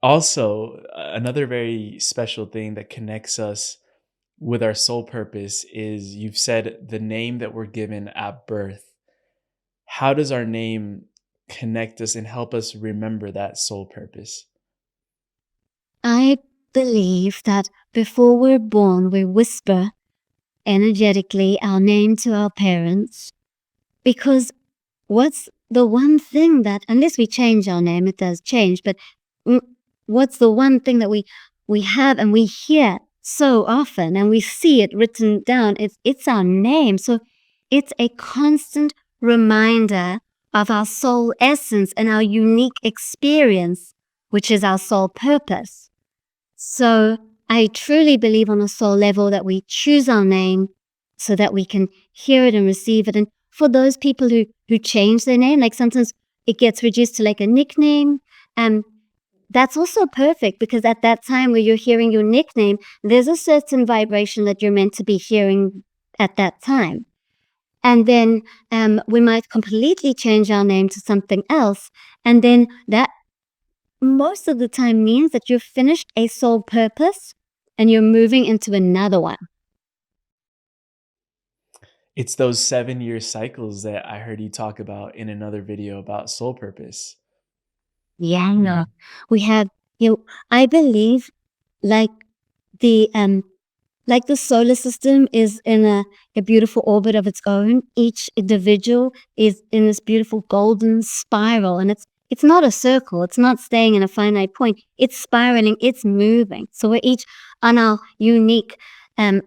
Also, another very special thing that connects us with our soul purpose is you've said the name that we're given at birth. How does our name connect us and help us remember that soul purpose? I believe that before we're born, we whisper energetically our name to our parents, because what's the one thing that, unless we change our name, it does change, but mm, what's the one thing that we have and we hear so often and we see it written down? It's our name. So it's a constant reminder of our soul essence and our unique experience, which is our soul purpose. So I truly believe on a soul level that we choose our name so that we can hear it and receive it. And for those people who change their name, like sometimes it gets reduced to like a nickname, and that's also perfect, because at that time where you're hearing your nickname, there's a certain vibration that you're meant to be hearing at that time. And then we might completely change our name to something else, and then that most of the time means that you've finished a soul purpose and you're moving into another one. It's those 7-year cycles that I heard you talk about in another video about soul purpose. Yeah, no. We have, I believe, like the the solar system is in a beautiful orbit of its own. Each individual is in this beautiful golden spiral, and it's not a circle. It's not staying in a finite point. It's spiraling. It's moving. So we're each on our unique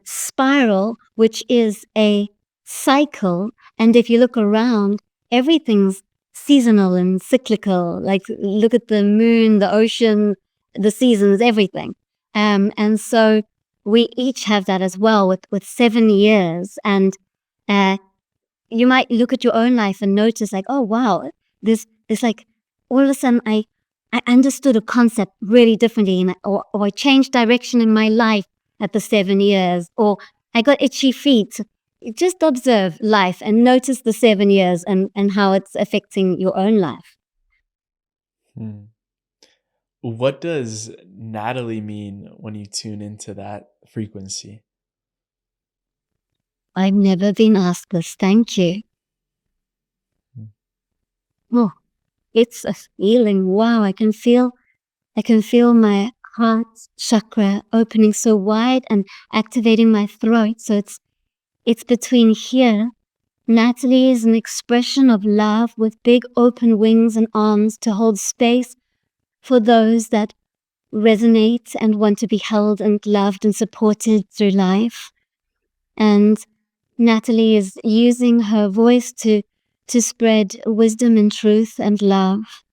spiral, which is a cycle. And if you look around, everything's seasonal and cyclical. Like look at the moon, the ocean, the seasons, everything. And so we each have that as well with 7 years. And uh, you might look at your own life and notice like, oh wow, this like all of a sudden I understood a concept really differently, and or I changed direction in my life at the 7 years, or I got itchy feet. Just observe life and notice the 7 years and how it's affecting your own life. Hmm. What does Natalie mean when you tune into that frequency? I've never been asked this. Thank you. Oh, it's a feeling. Wow, I can feel my heart chakra opening so wide and activating my throat. So it's between here. Natalie is an expression of love with big open wings and arms to hold space for those that resonate and want to be held and loved and supported through life. And Natalie is using her voice to spread wisdom and truth and love.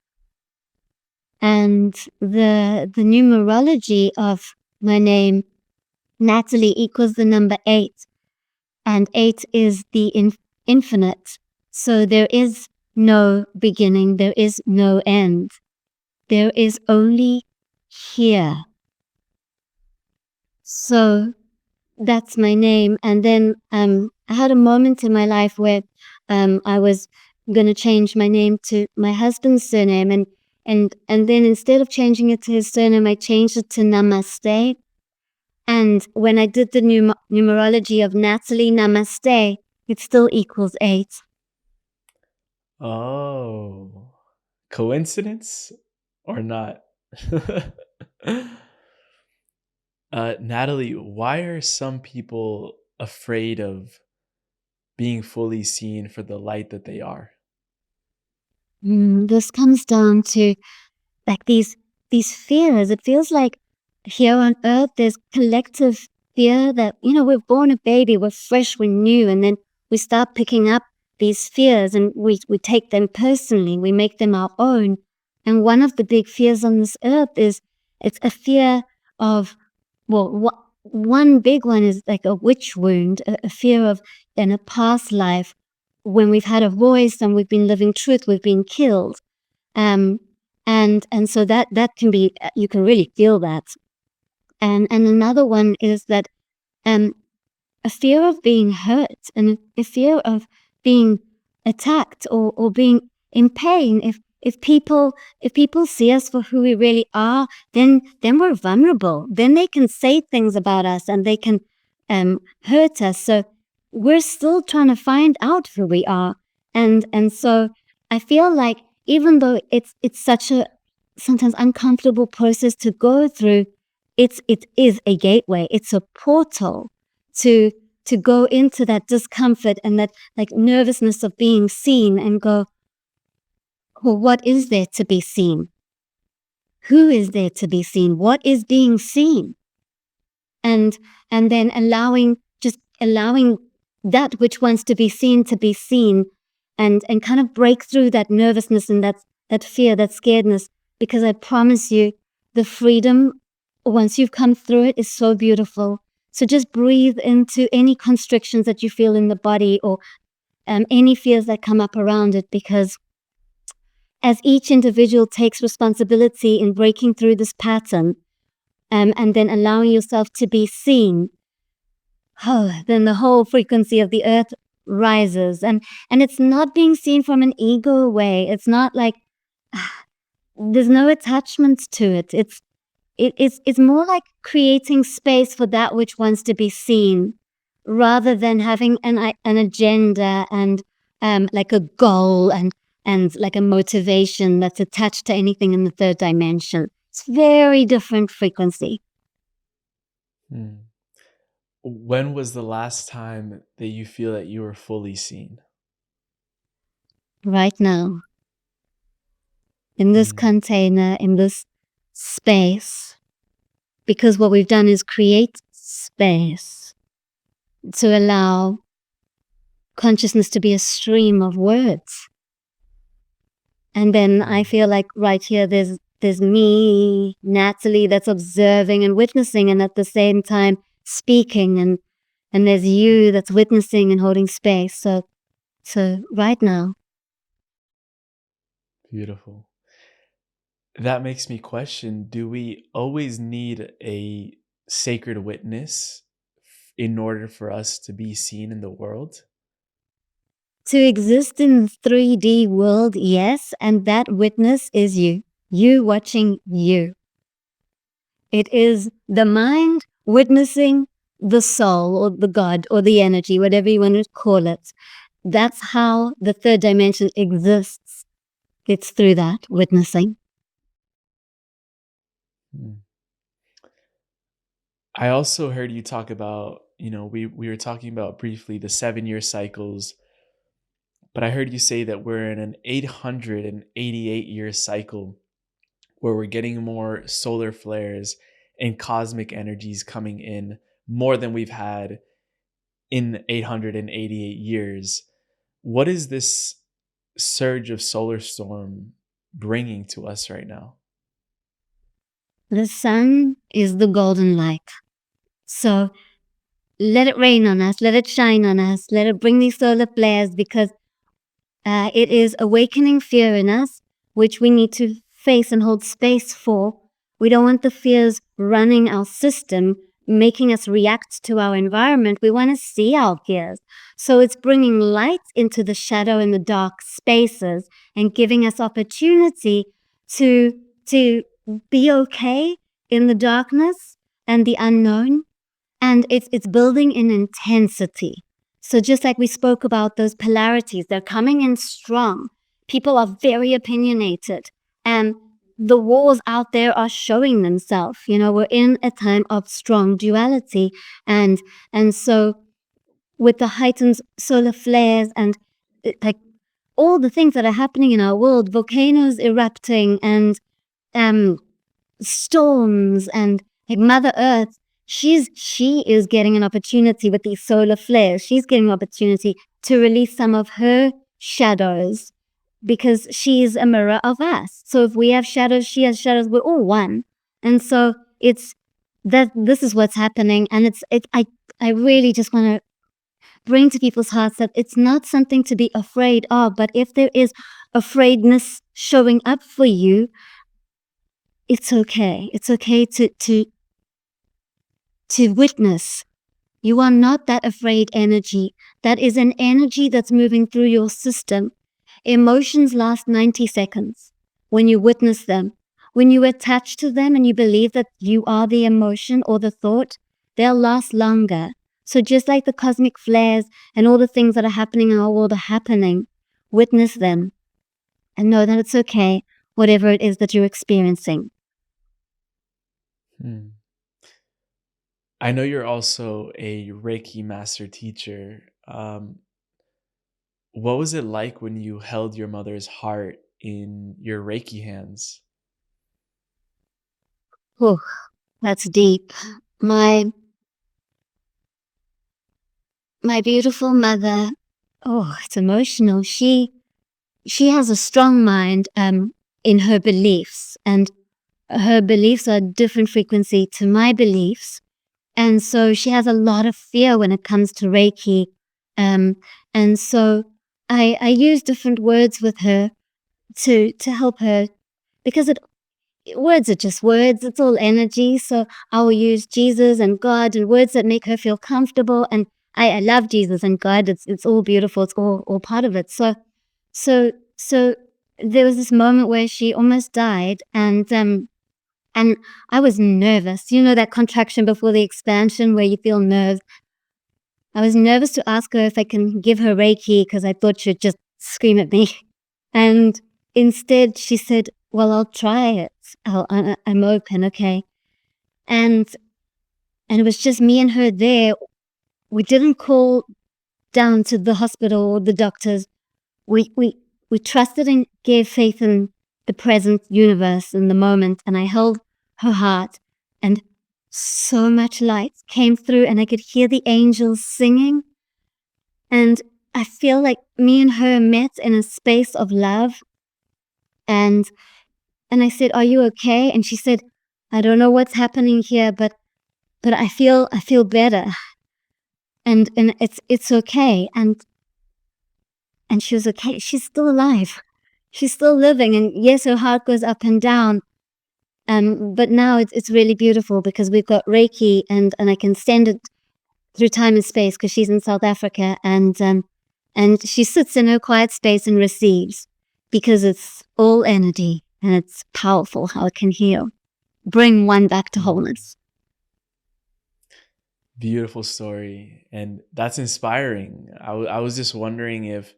And the numerology of my name, Natalie, equals the number 8, and 8 is the infinite. So there is no beginning, there is no end. There is only here. So that's my name. And then I had a moment in my life where I was going to change my name to my husband's surname, and then instead of changing it to his surname, I changed it to Namaste. And when I did the numerology of Natalie Namaste, it still equals 8. Oh, coincidence or not? Natalie, why are some people afraid of being fully seen for the light that they are? This comes down to like these fears. It feels like here on earth there's collective fear that, we're born a baby, we're fresh, we're new, and then we start picking up these fears and we take them personally, we make them our own. And one of the big fears on this earth is it's a fear of, one big one is like a witch wound, a fear of in a past life when we've had a voice and we've been living truth, we've been killed. Um, and so that can be, you can really feel that. And another one is that um a fear of being hurt and a fear of being attacked or being in pain. If people see us for who we really are, then we're vulnerable. Then they can say things about us and they can hurt us. So we're still trying to find out who we are. And so I feel like even though it's such a sometimes uncomfortable process to go through, it is a gateway. It's a portal to go into that discomfort and that like nervousness of being seen and go, well, what is there to be seen? Who is there to be seen? What is being seen? And then allowing that which wants to be seen and kind of break through that nervousness and that fear, that scaredness, because I promise you the freedom once you've come through it is so beautiful. So just breathe into any constrictions that you feel in the body or any fears that come up around it, because as each individual takes responsibility in breaking through this pattern and then allowing yourself to be seen, then the whole frequency of the earth rises. And it's not being seen from an ego way. It's not like there's no attachment to it. It's more like creating space for that which wants to be seen, rather than having an agenda and like a goal and like a motivation that's attached to anything in the third dimension. It's very different frequency. Hmm. When was the last time that you feel that you were fully seen? Right now, in this Hmm. container, in this space, because what we've done is create space to allow consciousness to be a stream of words. And then I Hmm. feel like right here, there's me, Natalie, that's observing and witnessing, and at the same time speaking, and there's you that's witnessing and holding space. So right now, Beautiful. That makes me question, do we always need a sacred witness in order for us to be seen in the world? to exist in 3D world, yes, and that witness is you watching you. It is the mind witnessing the soul or the God or the energy, whatever you want to call it. That's how the third dimension exists. it's through that witnessing. Mm. I also heard you talk about, we were talking about briefly the 7-year cycles, but I heard you say that we're in an 888-year cycle where we're getting more solar flares and cosmic energies coming in more than we've had in 888 years. What is this surge of solar storm bringing to us right now? The sun is the golden light. So let it rain on us, let it shine on us, let it bring these solar flares because it is awakening fear in us, which we need to face and hold space for. We don't want the fears running our system, making us react to our environment. We want to see our fears. So it's bringing light into the shadow and the dark spaces and giving us opportunity to, to be okay in the darkness and the unknown, and it's building in intensity. So just like we spoke about those polarities, they're coming in strong. People are very opinionated, and the wars out there are showing themselves. We're in a time of strong duality, and so with the heightened solar flares and like all the things that are happening in our world, volcanoes erupting and um storms and like Mother Earth, she is getting an opportunity with these solar flares. She's getting an opportunity to release some of her shadows because she is a mirror of us. So if we have shadows, she has shadows, we're all one. And so it's that this is what's happening. And I really just want to bring to people's hearts that it's not something to be afraid of, but if there is afraidness showing up for you, it's okay. It's okay to witness. You are not that afraid energy. That is an energy that's moving through your system. Emotions last 90 seconds when you witness them. When you attach to them and you believe that you are the emotion or the thought, they'll last longer. So just like the cosmic flares and all the things that are happening in our world are happening, witness them and know that it's okay, whatever it is that you're experiencing. Hmm. I know you're also a Reiki master teacher. What was it like when you held your mother's heart in your Reiki hands? Whew, that's deep. My my beautiful mother, oh, it's emotional. She has a strong mind in her beliefs, and her beliefs are a different frequency to my beliefs. And so she has a lot of fear when it comes to Reiki. Um, and so I use different words with her to help her because words are just words. It's all energy. So I will use Jesus and God and words that make her feel comfortable. And I love Jesus and God. It's all beautiful. It's all part of it. So there was this moment where she almost died, and I was nervous. You know that contraction before the expansion where you feel nerves. I was nervous to ask her if I can give her Reiki because I thought she'd just scream at me. And instead, she said, "Well, I'll try it. I'm open, okay." And it was just me and her there. We didn't call down to the hospital or the doctors. We trusted and gave faith in the present universe in the moment. And I held her heart, and so much light came through, and I could hear the angels singing. And I feel like me and her met in a space of love. And I said, "Are you okay?" And she said, "I don't know what's happening here, but I feel better, and it's okay." And she was okay. She's still alive. She's still living, and yes, her heart goes up and down. But now it's really beautiful because we've got Reiki, and I can send it through time and space because she's in South Africa, and she sits in her quiet space and receives because it's all energy and it's powerful how it can heal, bring one back to Hmm. wholeness. Beautiful story. And that's inspiring. I was just wondering if,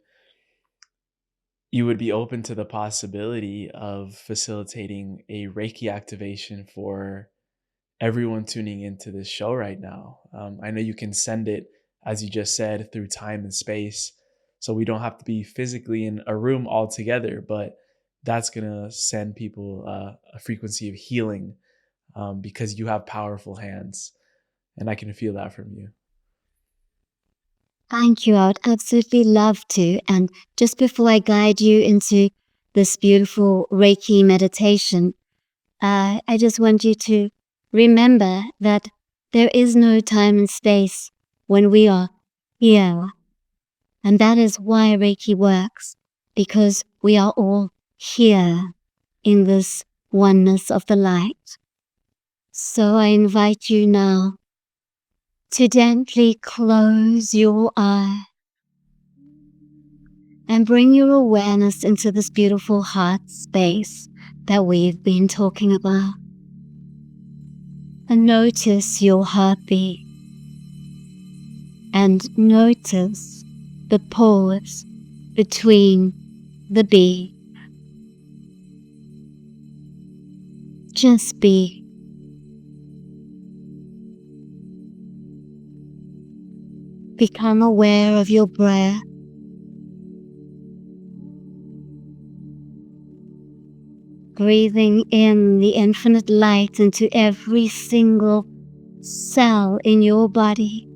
you would be open to the possibility of facilitating a Reiki activation for everyone tuning into this show right now. I know you can send it, as you just said, through time and space. So we don't have to be physically in a room all together, but that's going to send people a frequency of healing because you have powerful hands. And I can feel that from you. Thank you. I would absolutely love to. And just before I guide you into this beautiful Reiki meditation, I just want you to remember that there is no time and space when we are here. And that is why Reiki works, because we are all here in this oneness of the light. So I invite you now to gently close your eye and bring your awareness into this beautiful heart space that we've been talking about. And notice your heartbeat. And notice the pause between the beat. Just be. Become aware of your breath. Breathing in the infinite light into every single cell in your body.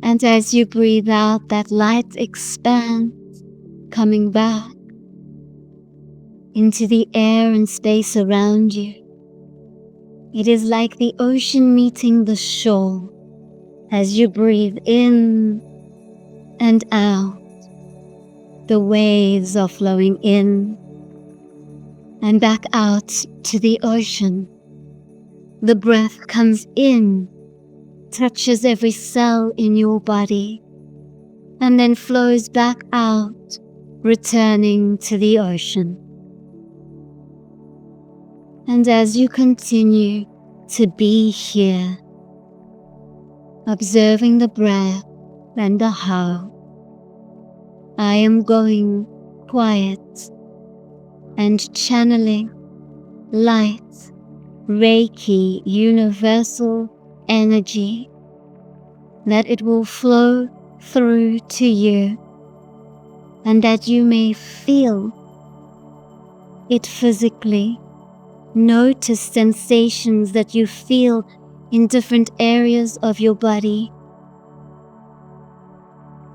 And as you breathe out, that light expands, coming back into the air and space around you. It is like the ocean meeting the shore as you breathe in and out. The waves are flowing in and back out to the ocean. The breath comes in, touches every cell in your body, and then flows back out, returning to the ocean. And as you continue to be here, observing the breath and the how, I am going quiet and channeling light, Reiki, universal energy, that it will flow through to you and that you may feel it physically. Notice sensations that you feel in different areas of your body.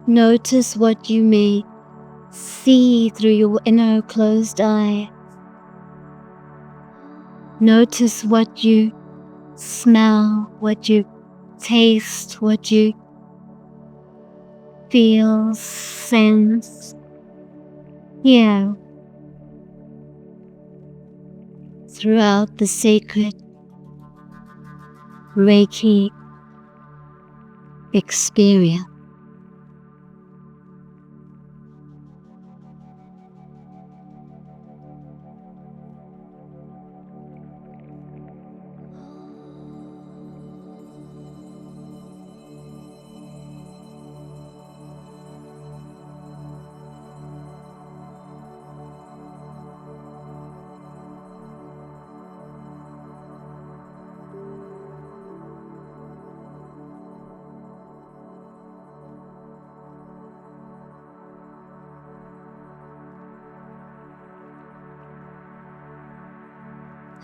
Notice what you may see through your inner closed eye. Notice what you smell, what you taste, what you feel, sense, hear throughout the sacred Reiki experience.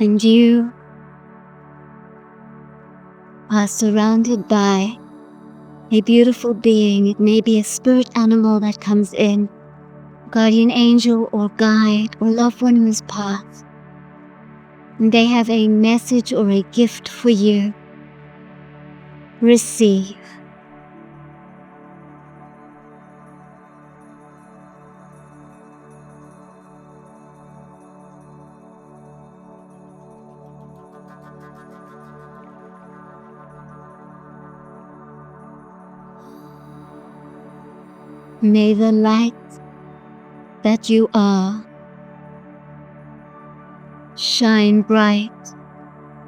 And you are surrounded by a beautiful being. It may be a spirit animal that comes in, guardian angel or guide or loved one who has passed. And they have a message or a gift for you. Receive. May the light that you are shine bright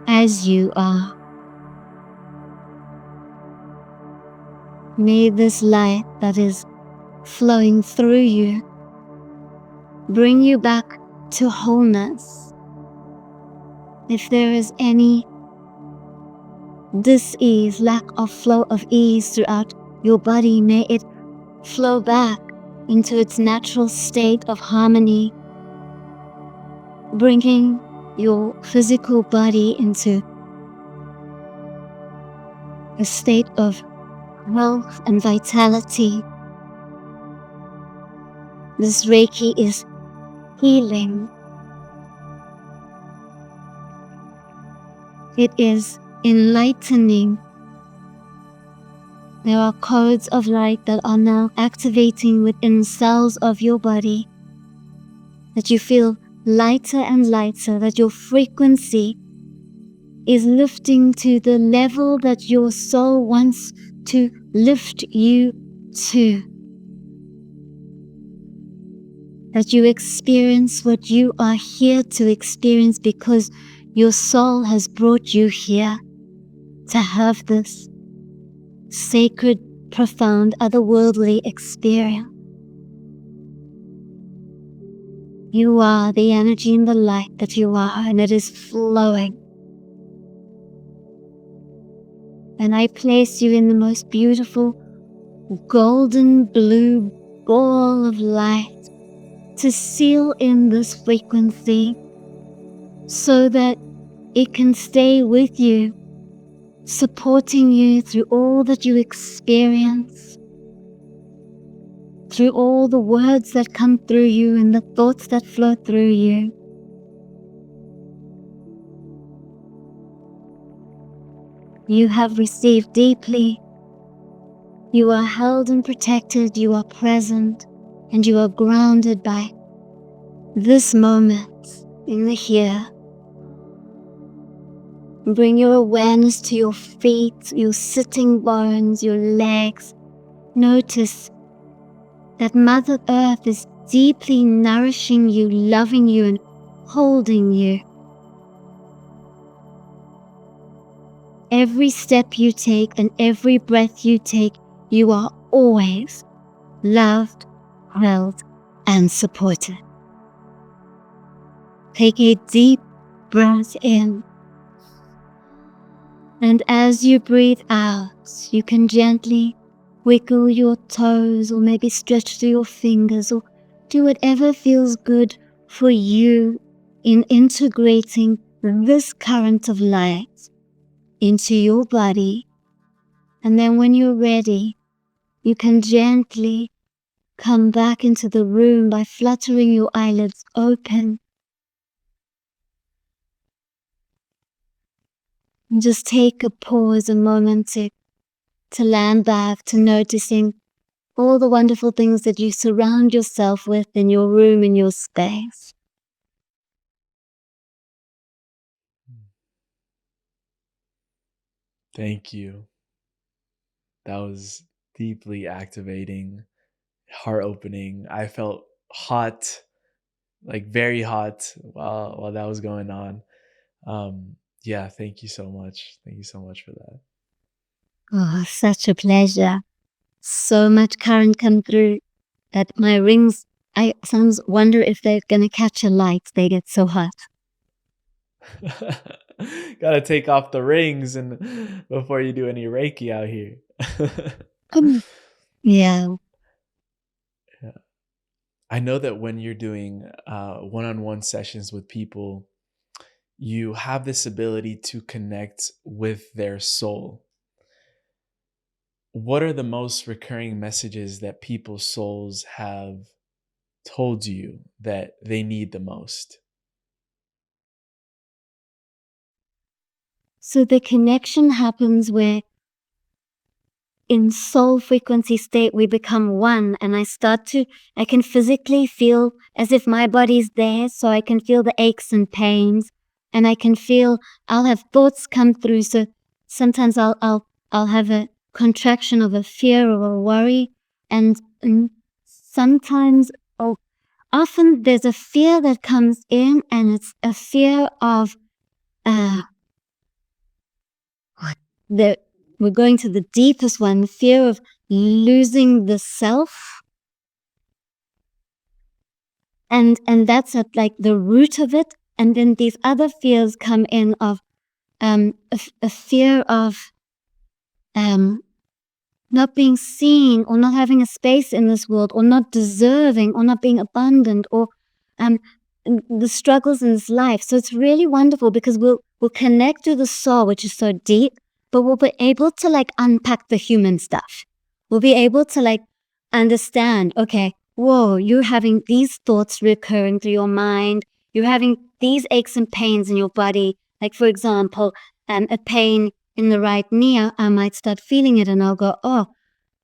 as you are. May this light that is flowing through you, bring you back to wholeness. If there is any dis-ease, lack of flow of ease throughout your body, may it flow back into its natural state of harmony, bringing your physical body into a state of health and vitality. This Reiki is healing. It is enlightening. There are codes of light that are now activating within cells of your body, that you feel lighter and lighter, that your frequency is lifting to the level that your soul wants to lift you to. That you experience what you are here to experience because your soul has brought you here to have this sacred, profound, otherworldly experience. You are the energy and the light that you are, and it is flowing. And I place you in the most beautiful golden blue ball of light to seal in this frequency so that it can stay with you, supporting you through all that you experience, through all the words that come through you and the thoughts that flow through you. You have received deeply. You are held and protected. You are present, and you are grounded by this moment in the here. Bring your awareness to your feet, your sitting bones, your legs. Notice that Mother Earth is deeply nourishing you, loving you, and holding you. Every step you take and every breath you take, you are always loved, held, and supported. Take a deep breath in. And as you breathe out, you can gently wiggle your toes or maybe stretch through your fingers or do whatever feels good for you in integrating this current of light into your body. And then when you're ready, you can gently come back into the room by fluttering your eyelids open. And just take a pause, a moment to land back, to noticing all the wonderful things that you surround yourself with in your room, in your space. Thank you. That was deeply activating, heart opening. I felt hot, like very hot while that was going on. Yeah, thank you so much. Thank you so much for that. Oh, such a pleasure. So much current come through that my rings, I sometimes wonder if they're going to catch a light. They get so hot. Gotta take off the rings and before you do any Reiki out here. Yeah. Yeah. I know that when you're doing one-on-one sessions with people, you have this ability to connect with their soul. What are the most recurring messages that people's souls have told you that they need the most? So the connection happens where in soul frequency state, we become one, and I can physically feel as if my body's there, so I can feel the aches and pains, and I'll have thoughts come through, so sometimes I'll have a contraction of a fear or a worry, and sometimes, often there's a fear that comes in, and it's a fear of, we're going to the deepest one, the fear of losing the self, and that's at like the root of it. And then these other fears come in of a fear of um not being seen, or not having a space in this world, or not deserving, or not being abundant, or um, the struggles in this life. So it's really wonderful because we'll connect to the soul, which is so deep, but we'll be able to like unpack the human stuff. We'll be able to like understand, okay, whoa, you're having these thoughts recurring through your mind. You're having these aches and pains in your body. Like, for example, a pain in the right knee, I might start feeling it and I'll go, oh,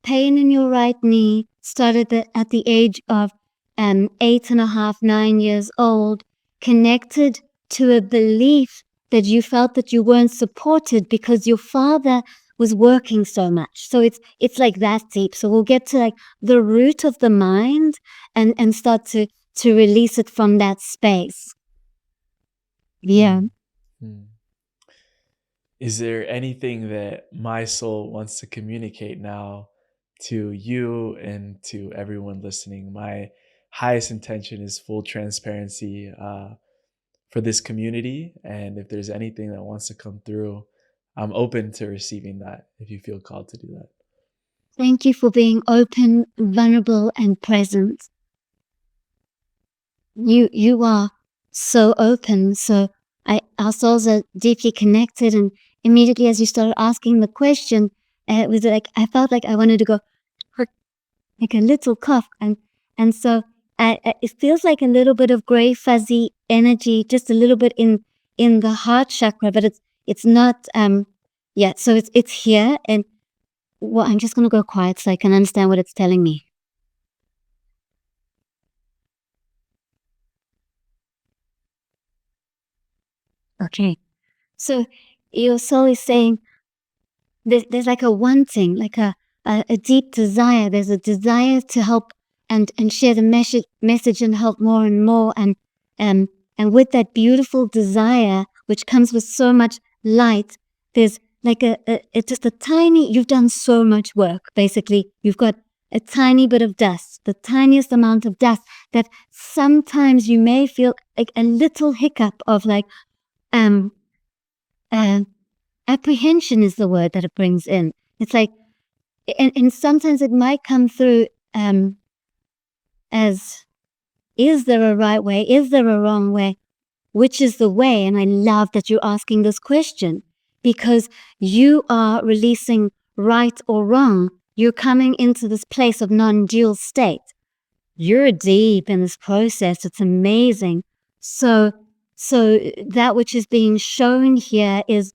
pain in your right knee started at the age of 8.5, 9 years old, connected to a belief that you felt that you weren't supported because your father was working so much. So it's like that deep. So we'll get to like the root of the mind and start to release it from that space. Yeah. Mm. Is there anything that my soul wants to communicate now to you and to everyone listening? My highest intention is full transparency for this community. And if there's anything that wants to come through, I'm open to receiving that if you feel called to do that. Thank you for being open, vulnerable, and present. You are so open. So our souls are deeply connected. And immediately as you started asking the question, it was like I felt like I wanted to go like a little cough, and so it feels like a little bit of gray fuzzy energy, just a little bit in the heart chakra, but it's not yeah. So it's here, and well, I'm just gonna go quiet so I can understand what it's telling me. Okay. So your soul is saying there's like a wanting, like a deep desire. There's a desire to help and share the message and help more and more. Um, and with that beautiful desire, which comes with so much light, there's like just a tiny, you've done so much work. Basically, you've got a tiny bit of dust, the tiniest amount of dust that sometimes you may feel like a little hiccup of like, um, uh, apprehension is the word that it brings in. It's like, and sometimes it might come through as, is there a right way? Is there a wrong way? Which is the way? And I love that you're asking this question because you are releasing right or wrong. You're coming into this place of non-dual state. You're deep in this process. It's amazing. So that which is being shown here is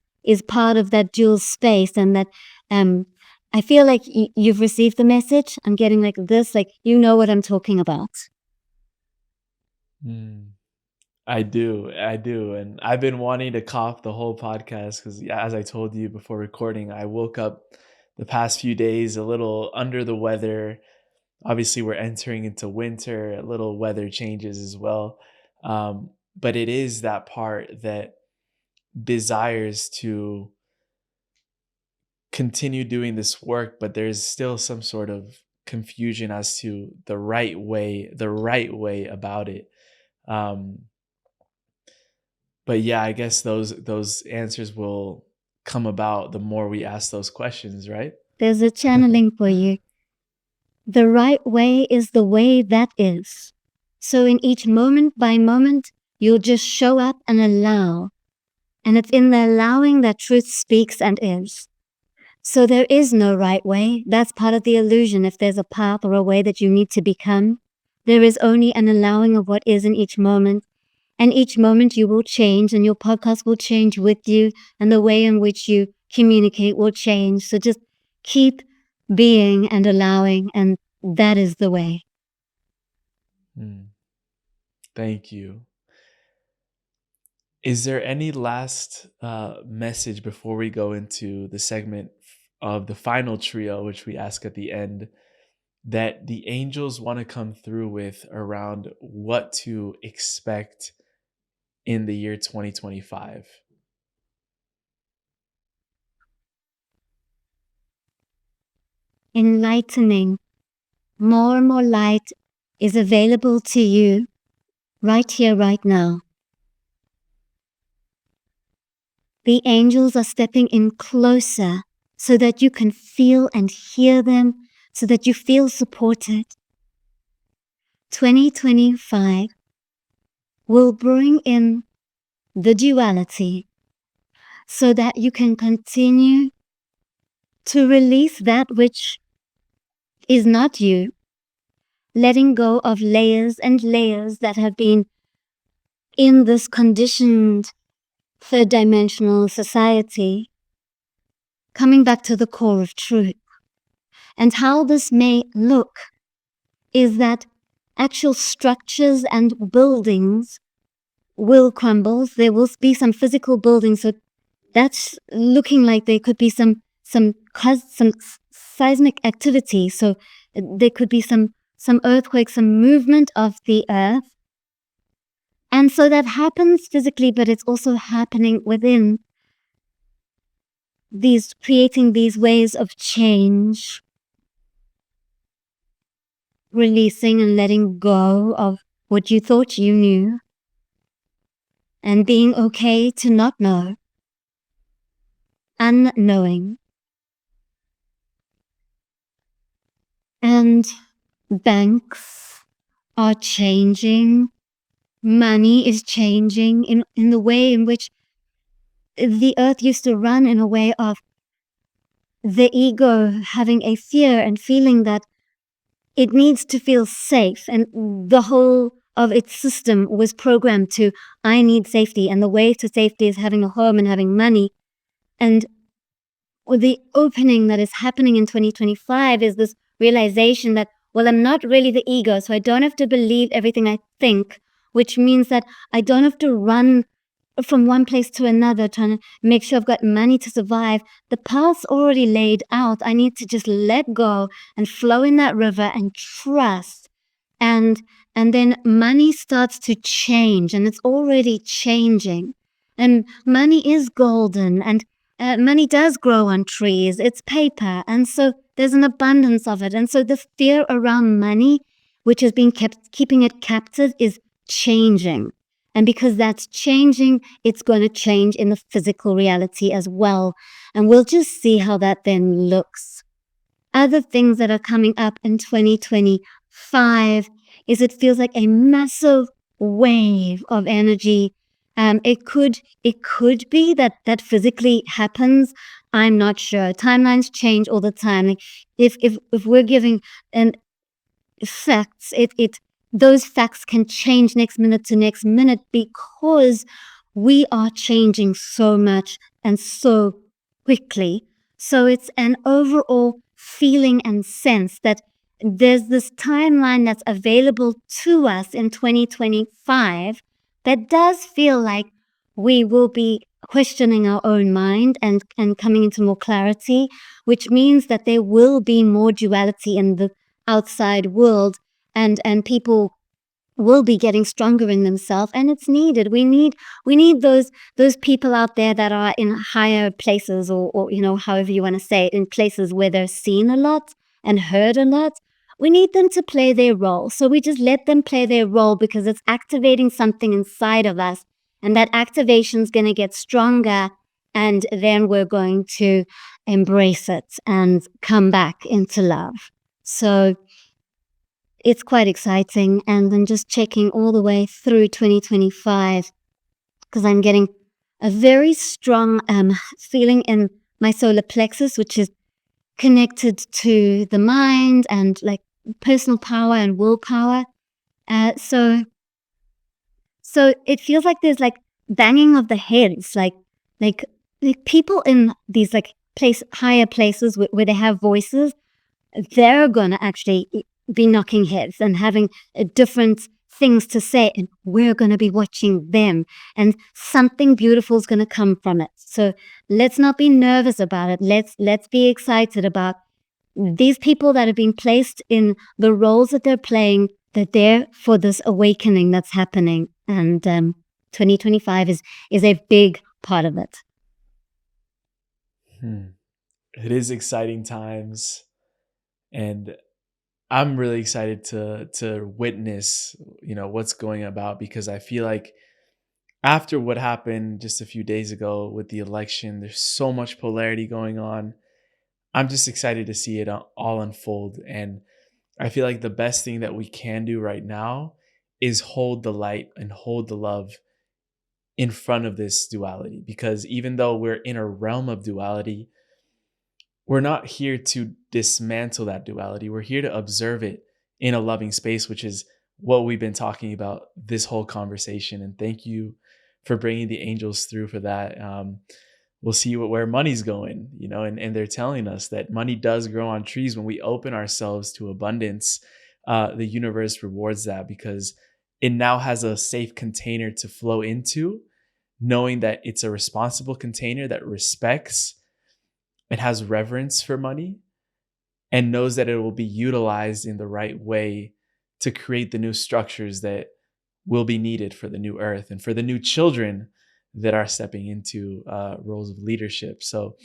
part of that dual space, and that um I feel like you've received the message. I'm getting like this, like you know what I'm talking about. Mm. I do. And I've been wanting to cough the whole podcast because, as I told you before recording, I woke up the past few days a little under the weather. Obviously, we're entering into winter, a little weather changes as well. But it is that part that desires to continue doing this work, but there's still some sort of confusion as to the right way about it. Um, but yeah, I guess those answers will come about the more we ask those questions, right? There's a channeling for you. The right way is the way that is. So in each moment by moment, you'll just show up and allow. And it's in the allowing that truth speaks and is. So there is no right way. That's part of the illusion. If there's a path or a way that you need to become, there is only an allowing of what is in each moment. And each moment you will change, and your podcast will change with you, and the way in which you communicate will change. So just keep being and allowing, and that is the way. Hmm. Thank you. Is there any last message before we go into the segment of the final trio, which we ask at the end, that the angels want to come through with around what to expect in the year 2025? Enlightening. More and more light is available to you. right here, right now. The angels are stepping in closer so that you can feel and hear them, so that you feel supported. 2025 will bring in the duality so that you can continue to release that which is not you, letting go of layers and layers that have been in this conditioned third dimensional society, coming back to the core of truth. And how this may look is that actual structures and buildings will crumble. There will be some physical buildings, so that's looking like there could be some seismic activity. So there could be some earthquakes, some movement of the earth. And so that happens physically, but it's also happening within creating these ways of change, releasing and letting go of what you thought you knew, and being okay to not know, unknowing. And banks are changing. Money is changing in the way in which the earth used to run, in a way of the ego having a fear and feeling that it needs to feel safe. And the whole of its system was programmed to, I need safety. And the way to safety is having a home and having money. And the opening that is happening in 2025 is this realization that, well, I'm not really the ego, so I don't have to believe everything I think, which means that I don't have to run from one place to another trying to make sure I've got money to survive. The path's already laid out. I need to just let go and flow in that river and trust. And then money starts to change, and it's already changing. And money is golden, and money does grow on trees. It's paper, and so there's an abundance of it. And so the fear around money, which has been keeping it captive, is changing. And because that's changing, it's going to change in the physical reality as well. And we'll just see how that then looks. Other things that are coming up in 2025 is it feels like a massive wave of energy. It could be that physically happens. I'm not sure. Timelines change all the time. Like if we're giving an facts, those facts can change next minute to next minute because we are changing so much and so quickly. So it's an overall feeling and sense that there's this timeline that's available to us in 2025 that does feel like we will be questioning our own mind and coming into more clarity, which means that there will be more duality in the outside world, and people will be getting stronger in themselves, and it's needed. We need those people out there that are in higher places, or however you want to say it, in places where they're seen a lot and heard a lot. We need them to play their role, so we just let them play their role because it's activating something inside of us, and that activation is going to get stronger, and then we're going to embrace it and come back into love. So it's quite exciting. And then just checking all the way through 2025, because I'm getting a very strong feeling in my solar plexus, which is connected to the mind and like personal power and willpower. So it feels like there's like banging of the heads, like people in these like higher places where they have voices, they're going to actually be knocking heads and having different things to say, and we're going to be watching them, and something beautiful is going to come from it. So let's not be nervous about it. Let's be excited about these people that have been placed in the roles that they're playing, that they're for this awakening that's happening. And 2025 is a big part of it. It is exciting times. And I'm really excited to witness, what's going about, because I feel like after what happened just a few days ago with the election, there's so much polarity going on. I'm just excited to see it all unfold. And I feel like the best thing that we can do right now is hold the light and hold the love in front of this duality. Because even though we're in a realm of duality, we're not here to dismantle that duality. We're here to observe it in a loving space, which is what we've been talking about this whole conversation. And thank you for bringing the angels through for that. We'll see where money's going, and they're telling us that money does grow on trees. When we open ourselves to abundance, the universe rewards that, because it now has a safe container to flow into, knowing that it's a responsible container that respects and has reverence for money, and knows that it will be utilized in the right way to create the new structures that will be needed for the new earth and for the new children that are stepping into roles of leadership. So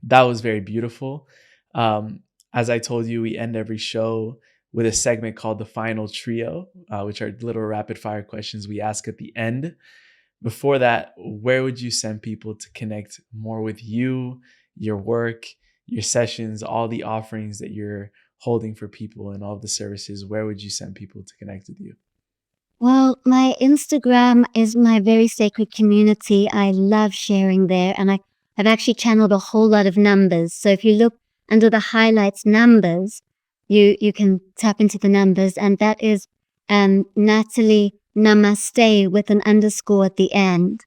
that was very beautiful. As I told you, we end every show with a segment called the Final Trio, which are little rapid fire questions we ask at the end. Before that, where would you send people to connect more with you, your work, your sessions, all the offerings that you're holding for people, and all of the services? Where would you send people to connect with you? Well, my Instagram is my very sacred community. I love sharing there, and I've actually channeled a whole lot of numbers. So if you look under the highlights numbers, you can tap into the numbers, and that is Natalie Namaste with an underscore at the end.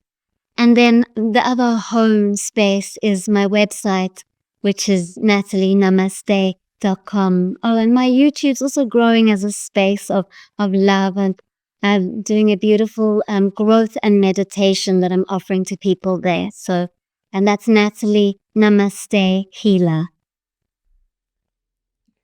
And then the other home space is my website, which is natalienamaste.com. Oh, and my YouTube's also growing as a space of love, and I'm doing a beautiful growth and meditation that I'm offering to people there. So, and that's Natalie Namaste Healer.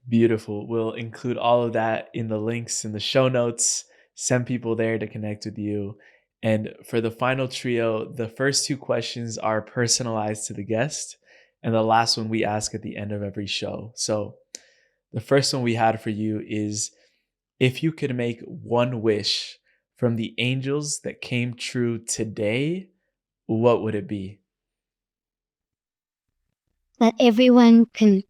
Beautiful. We'll include all of that in the links in the show notes. Send people there to connect with you. And for the final trio, the first two questions are personalized to the guest, and the last one we ask at the end of every show. So the first one we had for you is, if you could make one wish from the angels that came true today, what would it be? That everyone can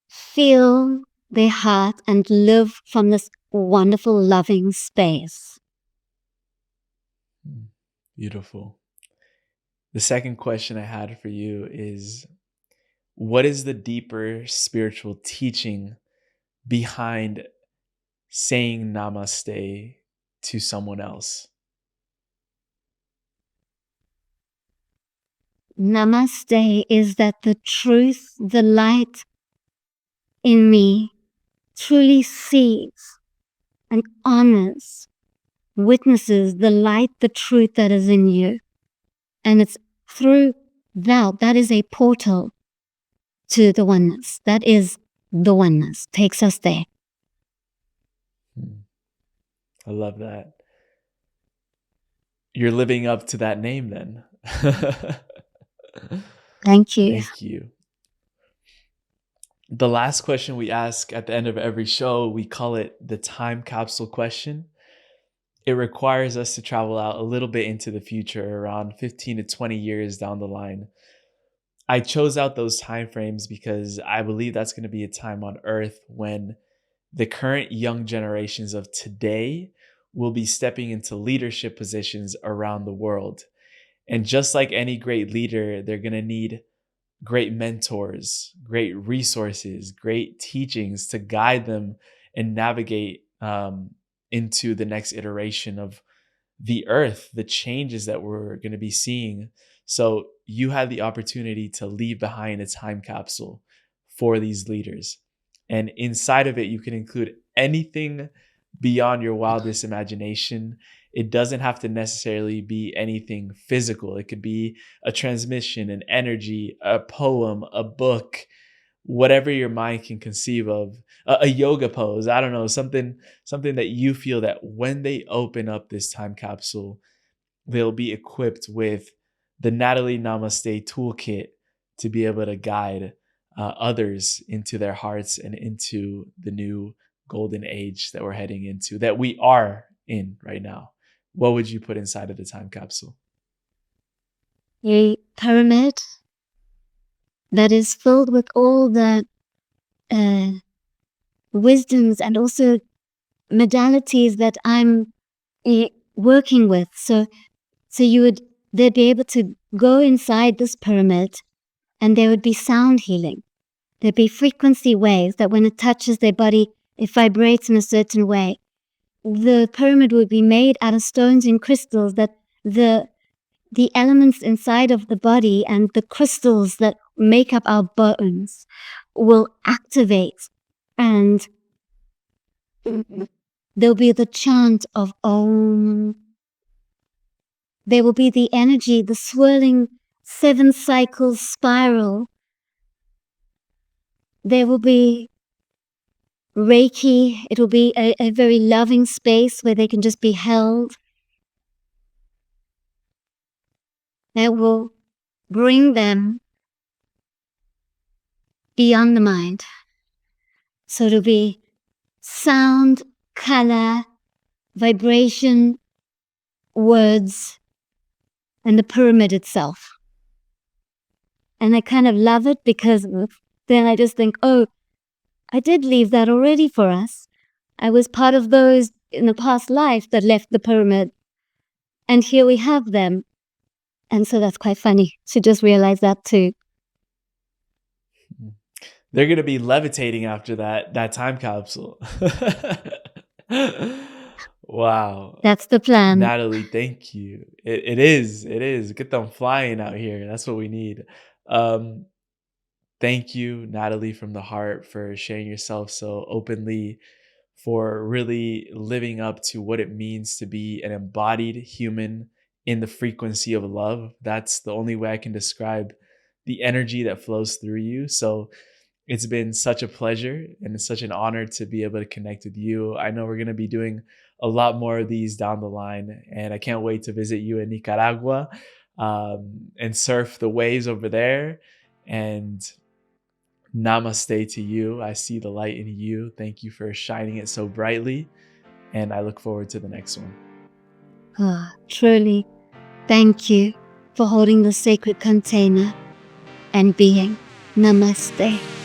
feel their heart and live from this wonderful, loving space. Beautiful. The second question I had for you is, what is the deeper spiritual teaching behind saying namaste to someone else? Namaste is that the truth, the light in me truly sees and honors, witnesses the light, the truth that is in you. And it's through that is a portal to the oneness. That is the oneness, takes us there. I love that. You're living up to that name then. Thank you. Thank you. The last question we ask at the end of every show, we call it the time capsule question. It requires us to travel out a little bit into the future, around 15 to 20 years down the line. I chose out those time frames because I believe that's going to be a time on earth when the current young generations of today will be stepping into leadership positions around the world. And just like any great leader, they're going to need great mentors, great resources, great teachings to guide them and navigate into the next iteration of the earth, the changes that we're going to be seeing. So you have the opportunity to leave behind a time capsule for these leaders. And inside of it, you can include anything beyond your wildest imagination. It doesn't have to necessarily be anything physical. It could be a transmission, an energy, a poem, a book, whatever your mind can conceive of, a yoga pose. I don't know, something that you feel that when they open up this time capsule, they'll be equipped with the Natalie Namaste toolkit to be able to guide others into their hearts and into the new golden age that we're heading into, that we are in right now, what would you put inside of the time capsule? A pyramid that is filled with all the uh, wisdoms and also modalities that I'm working with. So they'd be able to go inside this pyramid, and there would be sound healing. There'd be frequency waves that when it touches their body, it vibrates in a certain way. The pyramid would be made out of stones and crystals that the elements inside of the body and the crystals that make up our bones will activate, and there'll be the chant of Om. There will be the energy, the swirling 7 cycles spiral. There will be Reiki. It will be a very loving space where they can just be held. That will bring them beyond the mind. So it'll be sound, color, vibration, words, and the pyramid itself. And I kind of love it because then I just think, oh, I did leave that already for us. I was part of those in the past life that left the pyramid. And here we have them. And so that's quite funny to just realize that too. They're going to be levitating after that time capsule. Wow. That's the plan. Natalie, thank you. It is. Get them flying out here. That's what we need. Thank you, Natalie, from the heart, for sharing yourself so openly, for really living up to what it means to be an embodied human in the frequency of love. That's the only way I can describe the energy that flows through you. So it's been such a pleasure and it's such an honor to be able to connect with you. I know we're going to be doing a lot more of these down the line, and I can't wait to visit you in Nicaragua and surf the waves over there. And namaste to you. I see the light in you. Thank you for shining it so brightly. And I look forward to the next one. Truly, thank you for holding the sacred container and being. Namaste.